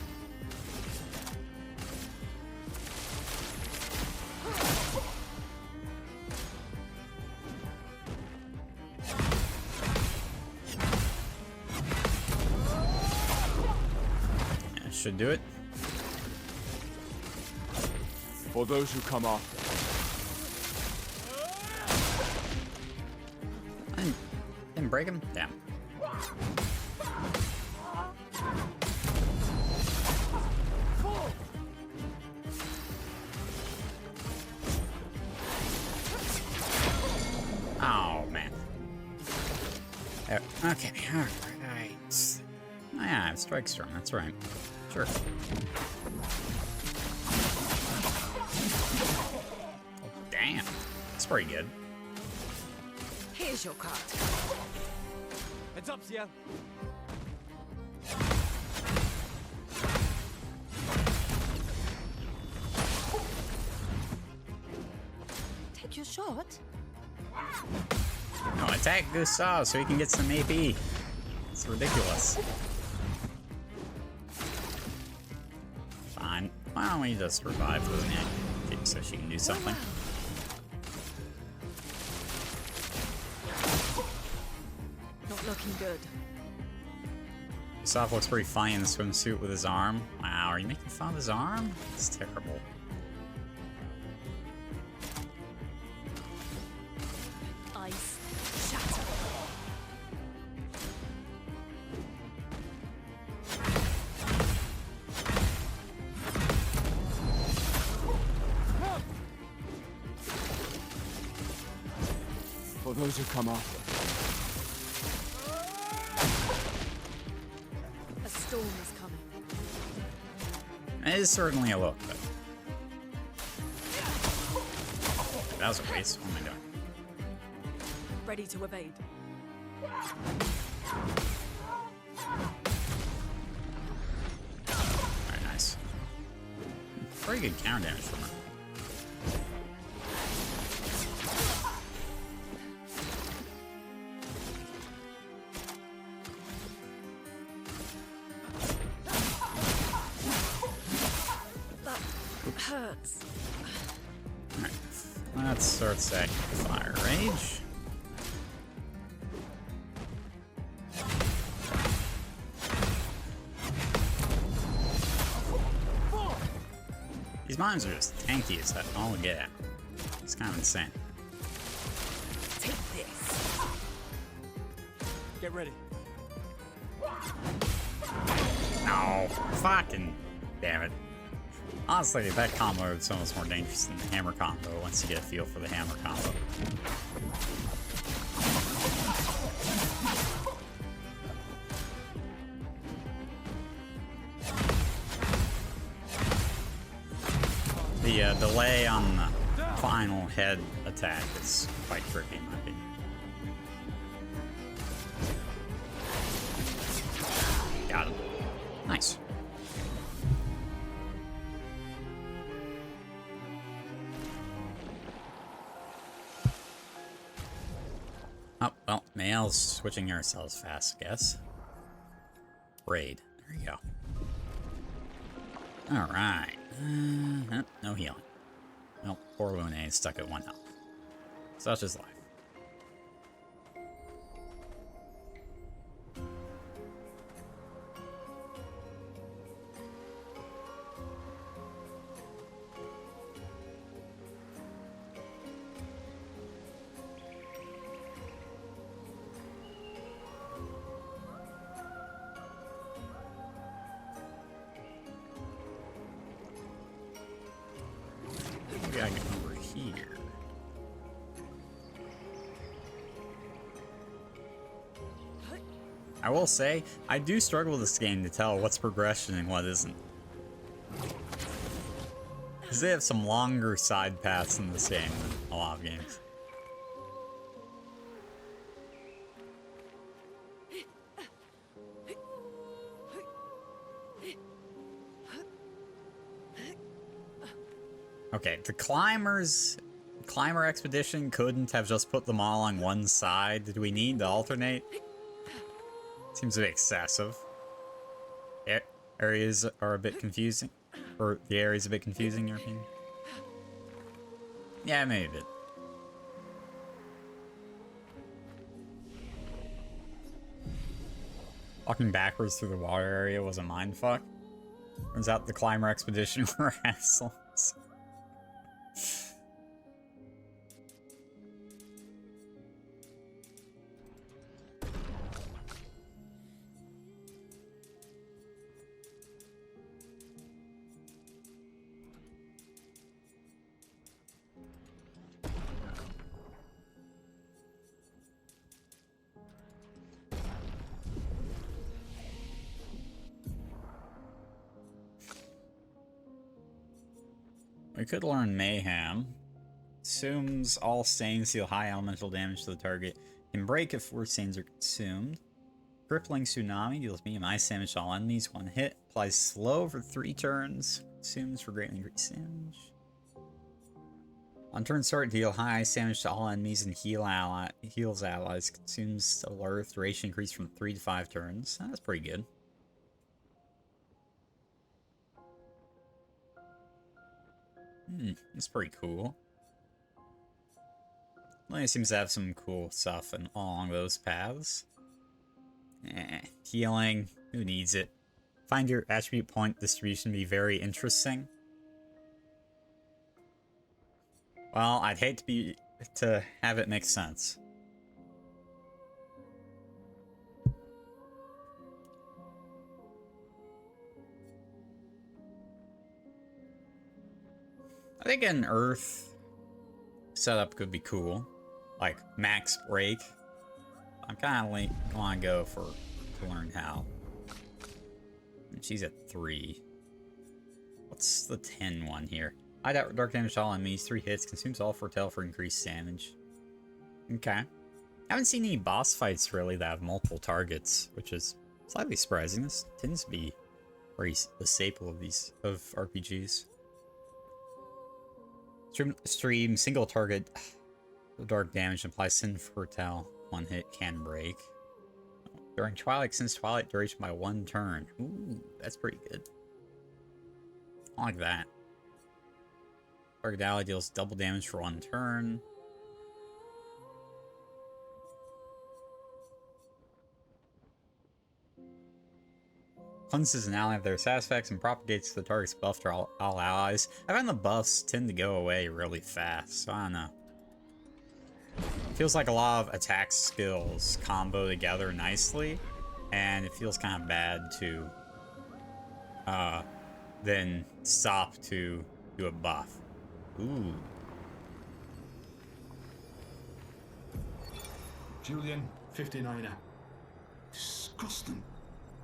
Yeah, should do it. For those who come after. I didn't break him? Damn. Oh, man. Okay, alright. Oh, yeah, I have Strike Storm, that's right. Sure. Oh, damn. That's pretty good. Here's your card. Heads up, Sia. Take your shot. No, attack Gustav so he can get some AP. It's ridiculous. Fine. Why don't we just revive Luna so she can do something? Not looking good. Gustav looks pretty funny in the swimsuit with his arm. Wow, are you making fun of his arm? It's terrible. Ice shatter. For those who come after. A storm is coming. It is certainly a look, but... That was a waste. What am I doing? ready to evade. Very nice. Pretty good counter damage from her. Hurts. Alright, let's start stacking Fire Rage. These mines are just tanky as all get at. It's kind of insane. Take this. Get ready. No, fucking damn it. Honestly, that combo is so much more dangerous than the hammer combo once you get a feel for the hammer combo. The delay on the final head attack is quite tricky in my opinion. Got him. Nice. Oh, well, Mayal's switching ourselves fast, I guess. Raid. There you go. Alright. No healing. Nope, poor Lune is stuck at 1 health. Such is life. Maybe I get over here. I will say, I do struggle with this game to tell what's progression and what isn't. Because they have some longer side paths in this game than a lot of games. Okay, the climber expedition couldn't have just put them all on one side. Did we need to alternate? Seems a bit excessive. Areas are a bit confusing. Or the area's a bit confusing, in your opinion? Yeah, maybe a bit. Walking backwards through the water area was a mindfuck. Turns out the climber expedition were assholes. We could learn Mayhem. Assumes all stains deal high elemental damage to the target. Can break if 4 stains are consumed. Crippling Tsunami deals medium ice damage to all enemies. 1 hit. Applies slow for 3 turns. Consumes for greatly increased damage. On turn start, deal high ice damage to all enemies and heals allies. Consumes alert. Duration increase from 3 to 5 turns. That's pretty good. That's pretty cool. Well, it seems to have some cool stuff along those paths. Healing, who needs it? Find your attribute point distribution to be very interesting. Well, I'd hate to have it make sense. I think an Earth setup could be cool. Like, max break. I'm kind of want to go to learn how. And she's at 3. What's the 10 one here? High dark damage to all enemies, 3 hits, consumes all foretell for increased damage. Okay. Haven't seen any boss fights really that have multiple targets, which is slightly surprising. This tends to be very the staple of these RPGs. Stream single target. The dark damage implies sin fertile. One hit can break. During Twilight, since Twilight duration by 1 turn. Ooh, that's pretty good. I like that. Target ally deals double damage for 1 turn. Cleanses an ally of their side effects and propagates the target's buff to all allies. I find the buffs tend to go away really fast, so I don't know. Feels like a lot of attack skills combo together nicely, and it feels kind of bad to then stop to do a buff. Ooh. Julian, 59er. Disgusting.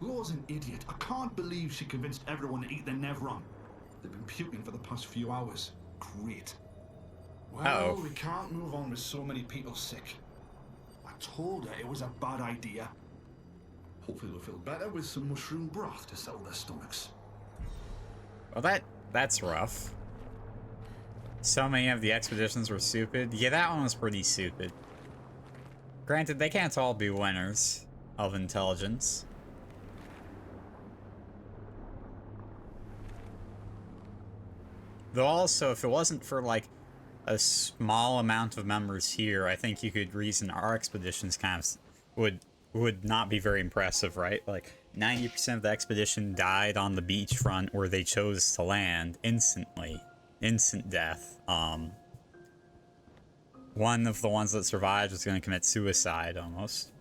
Laura's an idiot. I can't believe she convinced everyone to eat the Nevron. They've been puking for the past few hours. Great. Well, we can't move on with so many people sick. I told her it was a bad idea. Hopefully they'll feel better with some mushroom broth to settle their stomachs. Well, that's rough. So many of the expeditions were stupid. Yeah, that one was pretty stupid. Granted, they can't all be winners of intelligence. Though also, if it wasn't for, like, a small amount of members here, I think you could reason our expeditions kind of would not be very impressive, right? Like, 90% of the expedition died on the beachfront where they chose to land instantly. Instant death. One of the ones that survived was going to commit suicide, almost.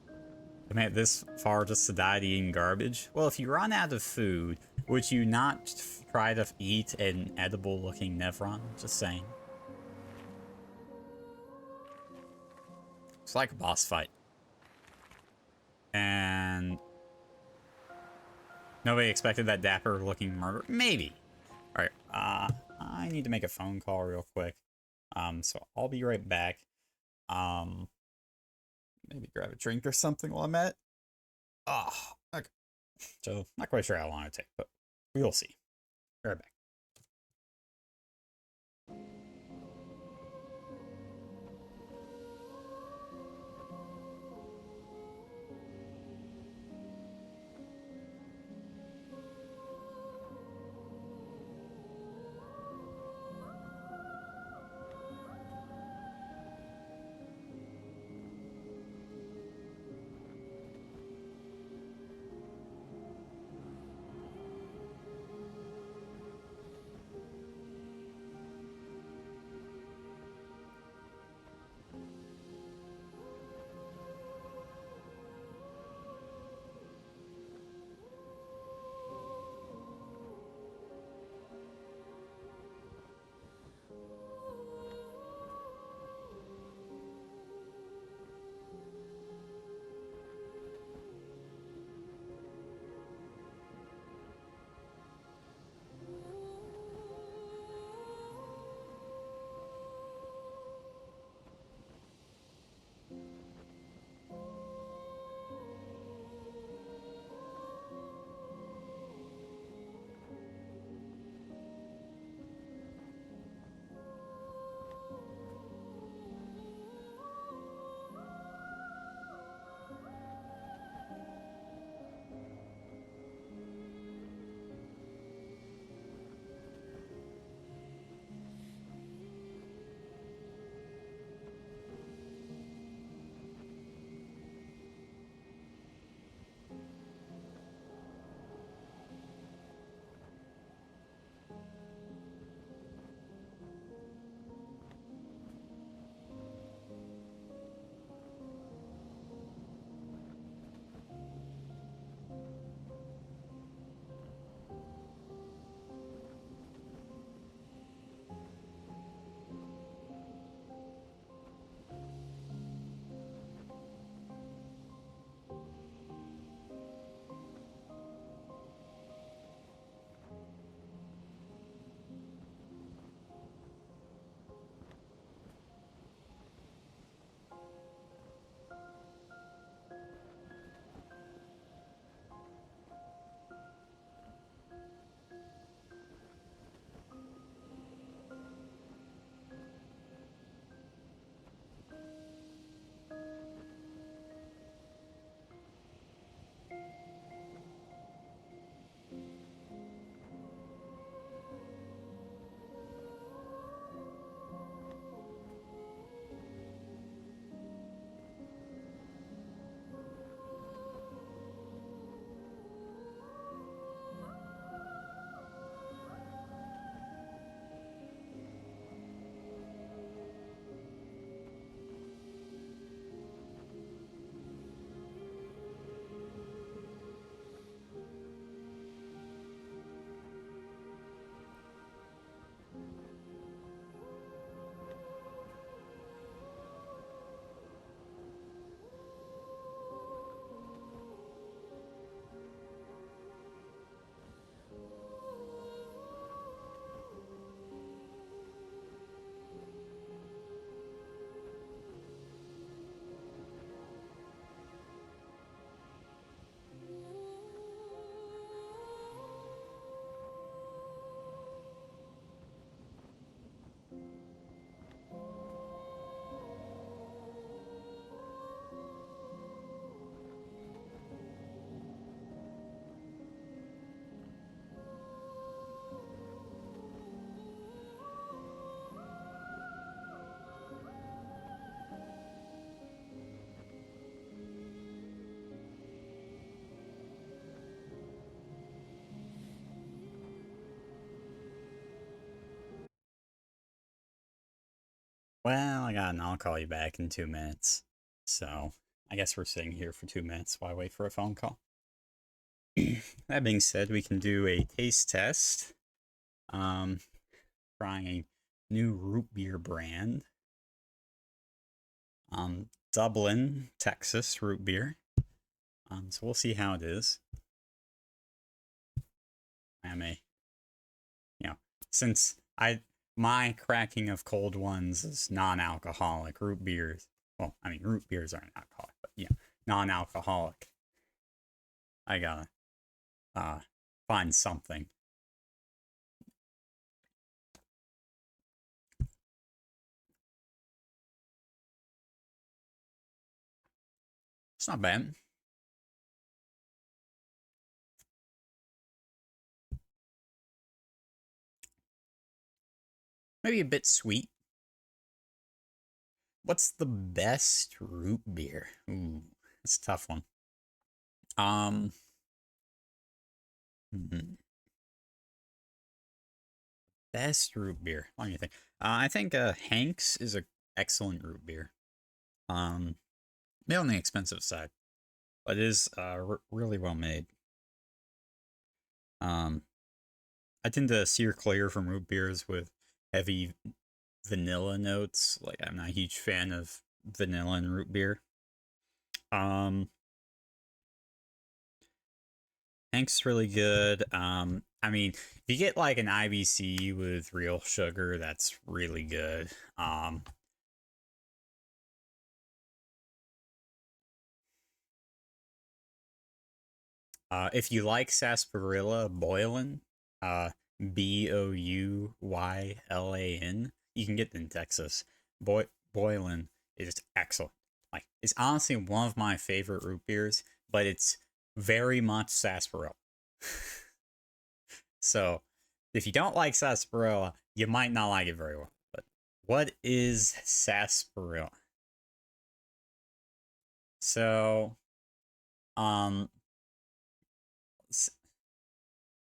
I made it this far just to die to eating garbage? Well, if you run out of food, would you not try to eat an edible-looking Nevron? Just saying. It's like a boss fight. And nobody expected that dapper-looking murder? Maybe. Alright, I need to make a phone call real quick. So I'll be right back. Maybe grab a drink or something while I'm at it. Oh, okay. So, not quite sure how long it'll take, but we'll see. Be right back. Well, I got an I'll call you back in 2 minutes. So, I guess we're sitting here for 2 minutes while I wait for a phone call. That being said, we can do a taste test. Trying a new root beer brand. Dublin, Texas root beer. So we'll see how it is. Since my cracking of cold ones is non-alcoholic, root beers, well, I mean, root beers aren't alcoholic, but non-alcoholic. I gotta find something. It's not bad. Maybe a bit sweet. What's the best root beer? Ooh, that's a tough one. Best root beer. Let me think. I think Hank's is an excellent root beer. Maybe on the expensive side, but it is really well made. I tend to steer clear from root beers with heavy vanilla notes. Like, I'm not a huge fan of vanilla and root beer. Hank's really good. I mean, if you get like an IBC with real sugar, that's really good. If you like sarsaparilla, Boylan, Bouylan, you can get it in Texas. Boylan is excellent. Like, it's honestly one of my favorite root beers, but it's very much sarsaparilla. So, if you don't like sarsaparilla, you might not like it very well. But what is sarsaparilla? So,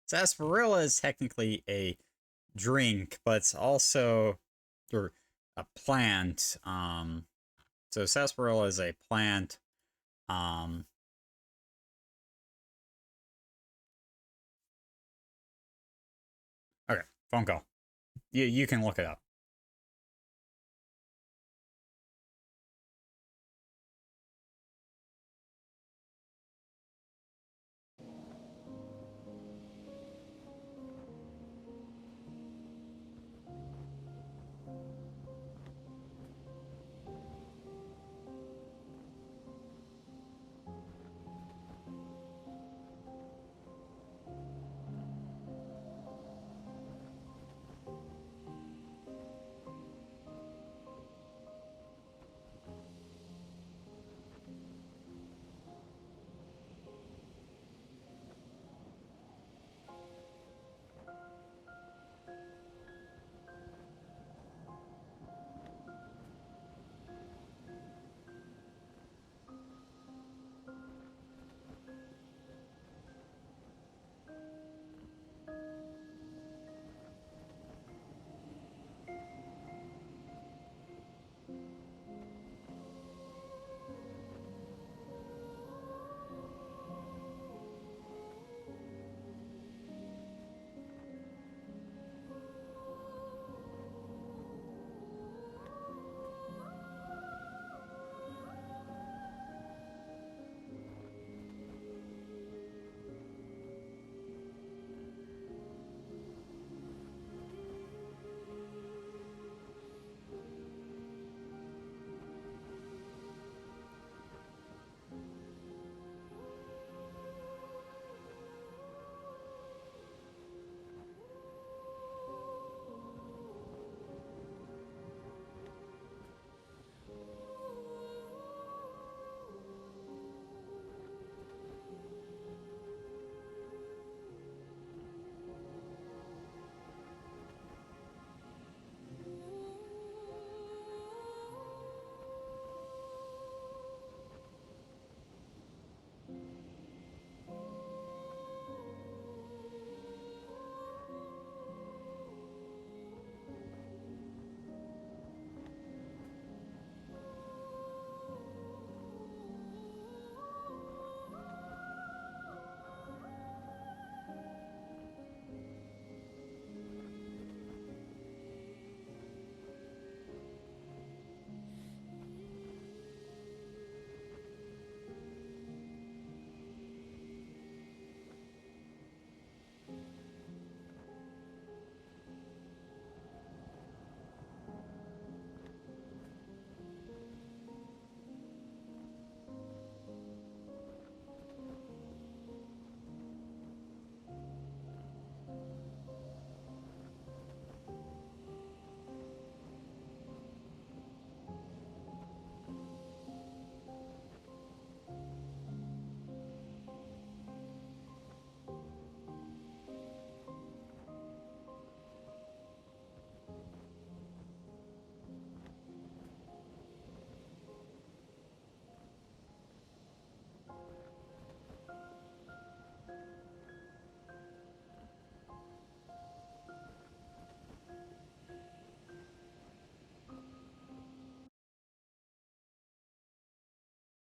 sarsaparilla is technically a drink, but it's also a plant. So sarsaparilla is a plant. Okay, phone call. You can look it up.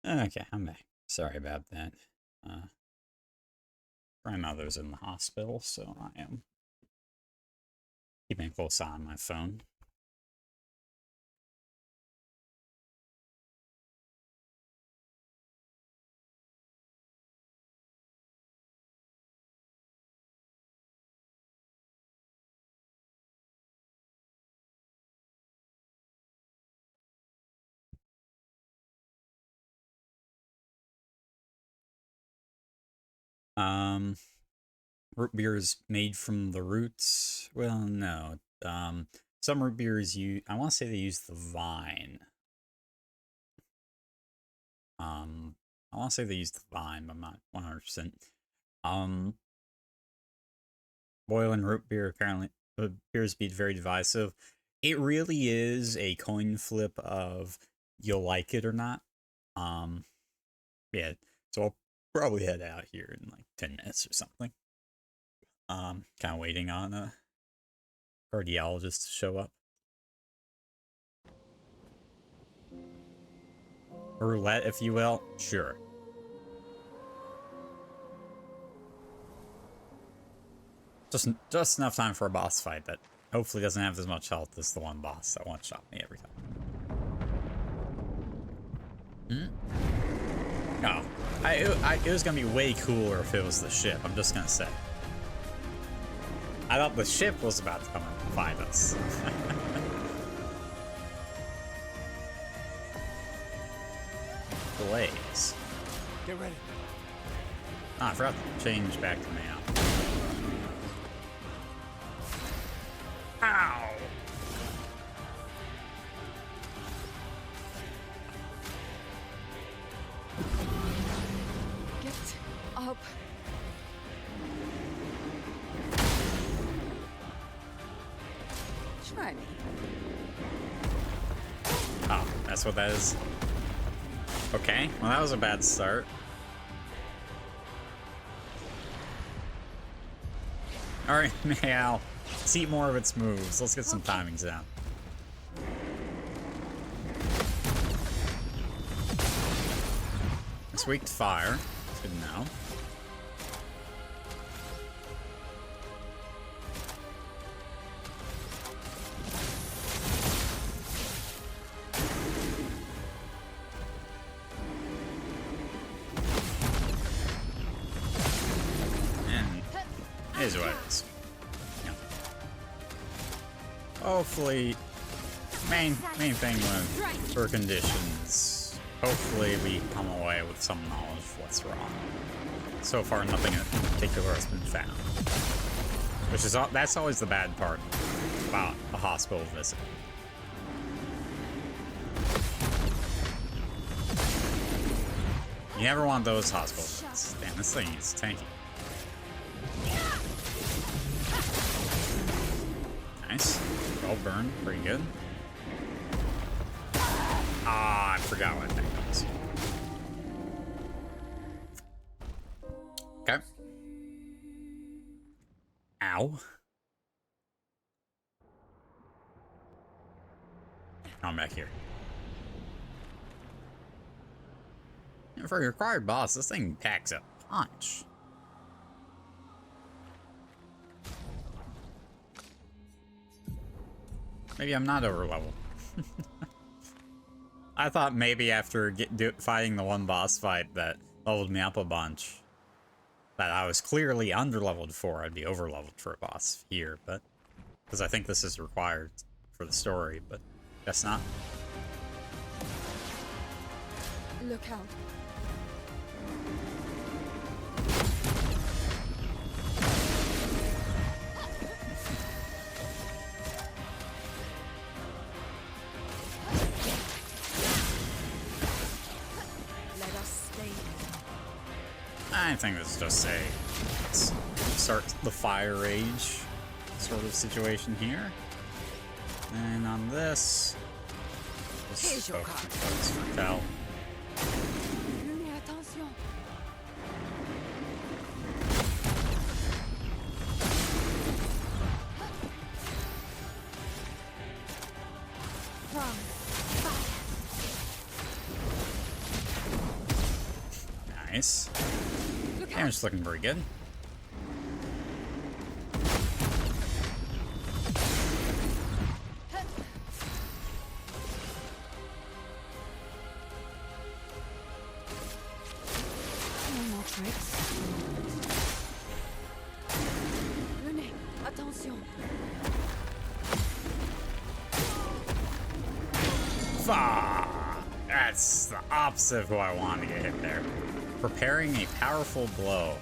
Okay, I'm back. Sorry about that. Grandmother's in the hospital, so I am keeping a close eye on my phone. Root beer is made from the roots. Well, no. Some root beers I want to say they use the vine. I want to say they use the vine, but I'm not 100%. Boiling root beer apparently appears to be very divisive. It really is a coin flip of you'll like it or not. Yeah, so I'll probably head out here in like 10 minutes or something. Kind of waiting on a cardiologist to show up. Roulette, if you will. Sure. Just enough time for a boss fight that hopefully doesn't have as much health as the one boss that one-shot me every time. Oh. It was gonna be way cooler if it was the ship, I'm just gonna say. I thought the ship was about to come and find us. Blaze. Get ready. Ah, I forgot to change back to now. Ow! Get up. Try me. Oh, that's what that is. Okay, well that was a bad start. Alright, Mayal. See more of its moves. Let's get some timings down. It's weak to fire. That's good to know. Is what it is. Yeah. Hopefully, main thing with for conditions. Hopefully, we come away with some knowledge of what's wrong. So far, nothing in particular has been found, which is that's always the bad part about a hospital visit. You never want those hospital visits. Damn, this thing is tanky. Nice. Well burned. Pretty good. Ah, I forgot what that was. Okay. Ow. I'm back here. And for a required boss, this thing packs a punch. Maybe I'm not over level. I thought maybe after fighting the one boss fight that leveled me up a bunch, that I was clearly under-leveled for, I'd be over-leveled for a boss here, but... Because I think this is required for the story, but guess not. Look out. I think this is just a start the fire rage sort of situation here. And on this, just focus for Cal. Nice. Damage looking pretty good. No more tricks. Lune, attention. Fuck! That's the opposite of who I wanted to get hit there. Preparing a powerful blow.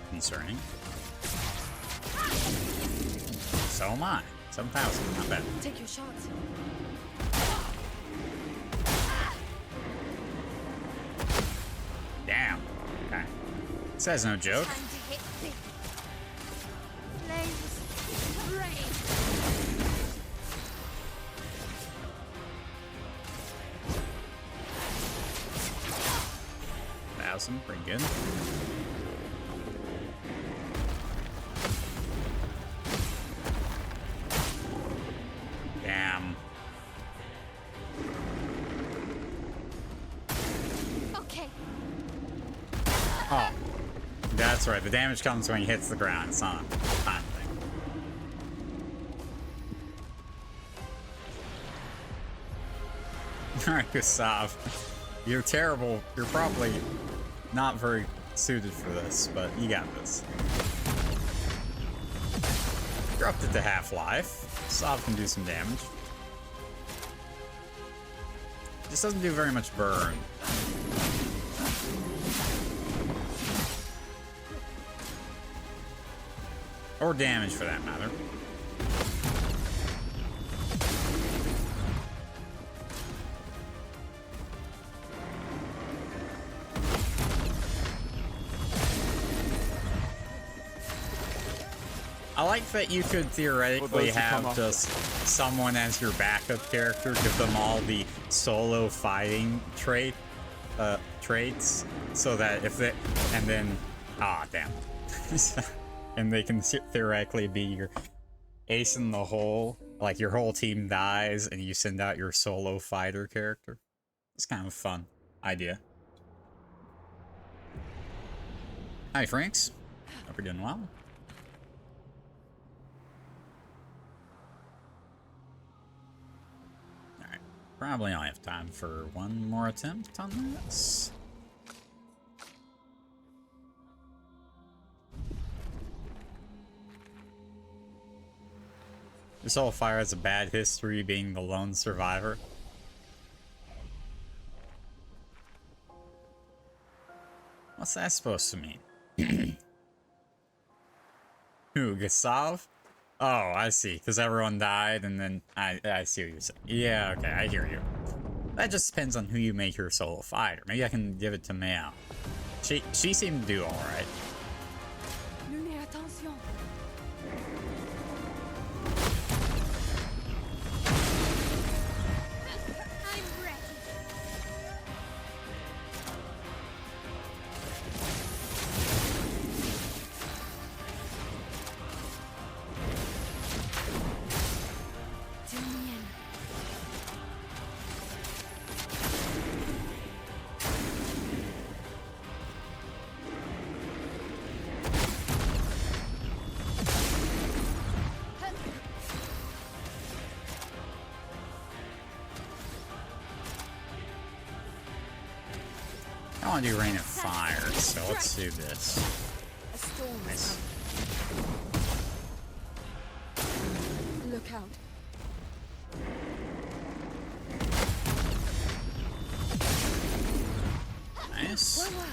Concerning. So am I. 7,000, not bad. Take your shots. Damn. Okay. This guy's no joke. Time to hit big. Flames rain. 1,000, pretty good. Damn. Okay. Oh. That's right, the damage comes when he hits the ground. It's not a time thing. Alright, Gustav. You're terrible. You're probably not very suited for this, but you got this. You're upped it to half-life. Gustav can do some damage. Just doesn't do very much burn. Or damage, for that matter. I like that you could theoretically have just someone as your backup character, give them all the solo fighting traits, so that if they, and then, damn. And they can theoretically be your ace in the hole, like your whole team dies and you send out your solo fighter character. It's kind of a fun idea. Hi, Franks. Hope you're doing well. Alright, probably only have time for one more attempt on this. This whole fire has a bad history, being the lone survivor. What's that supposed to mean? Who, Gustav? Oh, I see. Because everyone died, and then I see what you're saying. Yeah, okay, I hear you. That just depends on who you make your solo fighter. Maybe I can give it to Mao. She seemed to do all right. Lune, attention. I'm ready. I want to do Rain of Fire, so let's do this. A storm is Nice. coming. Look out. Nice. Well, well.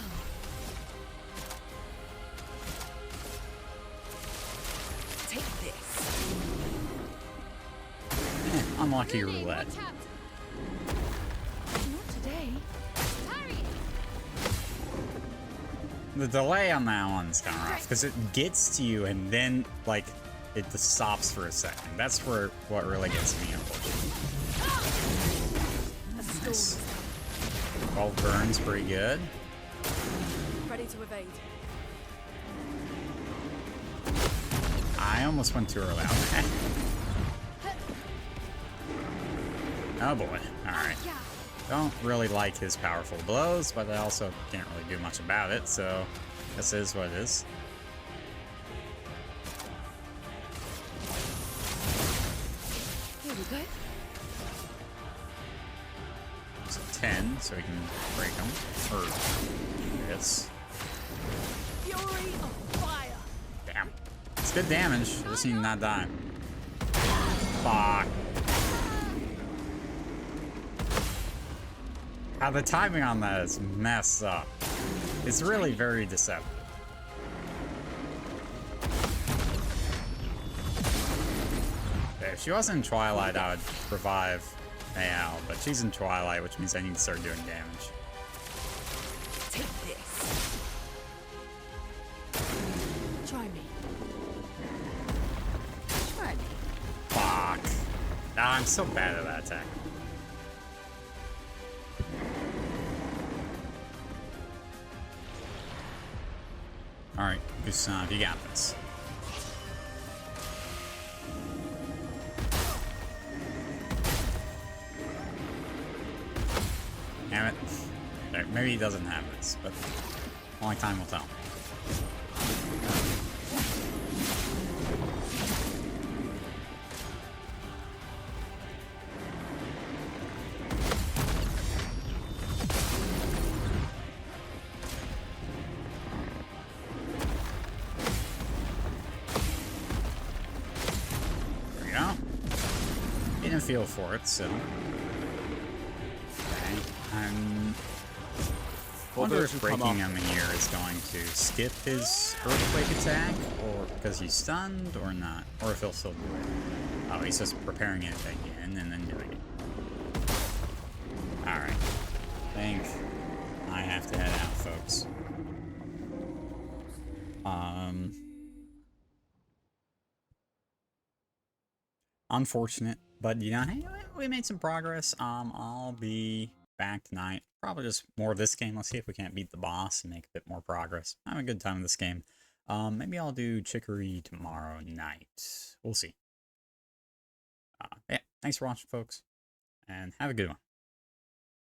Take this. Unlucky roulette. Watch out. Not today. Hurry. The delay on that one's kind of rough, because it gets to you and then, like, it just stops for a second. That's where what really gets me, unfortunately. A storm Nice. is 12 burns, pretty good. coming. Ready to evade. I almost went too early on that. Oh boy. Alright. Yeah. Don't really like his powerful blows, but I also can't really do much about it, so this is what it is. Here we go. So 10, so we can break him. Or, yes. Fury of fire. Damn. It's good damage. I just need to not die. Fuck. How the timing on that is messed up. It's really very deceptive. Okay, if she wasn't in Twilight, I would revive Mayao, but she's in Twilight, which means I need to start doing damage. Take this. Try me. Try me. Fuck. Ah, I'm so bad at that attack. Alright, Gustav, you got this. Damn it. There, maybe he doesn't have this, but only time will tell. Feel for it, so. Okay. I wonder if breaking him here is going to skip his earthquake attack, or because he's stunned, or not, or if he'll still do it. Oh, he's just preparing it again and then doing it. Alright. I think I have to head out, folks. Unfortunate. But, you know, hey, we made some progress. I'll be back tonight. Probably just more of this game. Let's see if we can't beat the boss and make a bit more progress. I'm having a good time in this game. Maybe I'll do Chicory tomorrow night. We'll see. Yeah, thanks for watching, folks. And have a good one.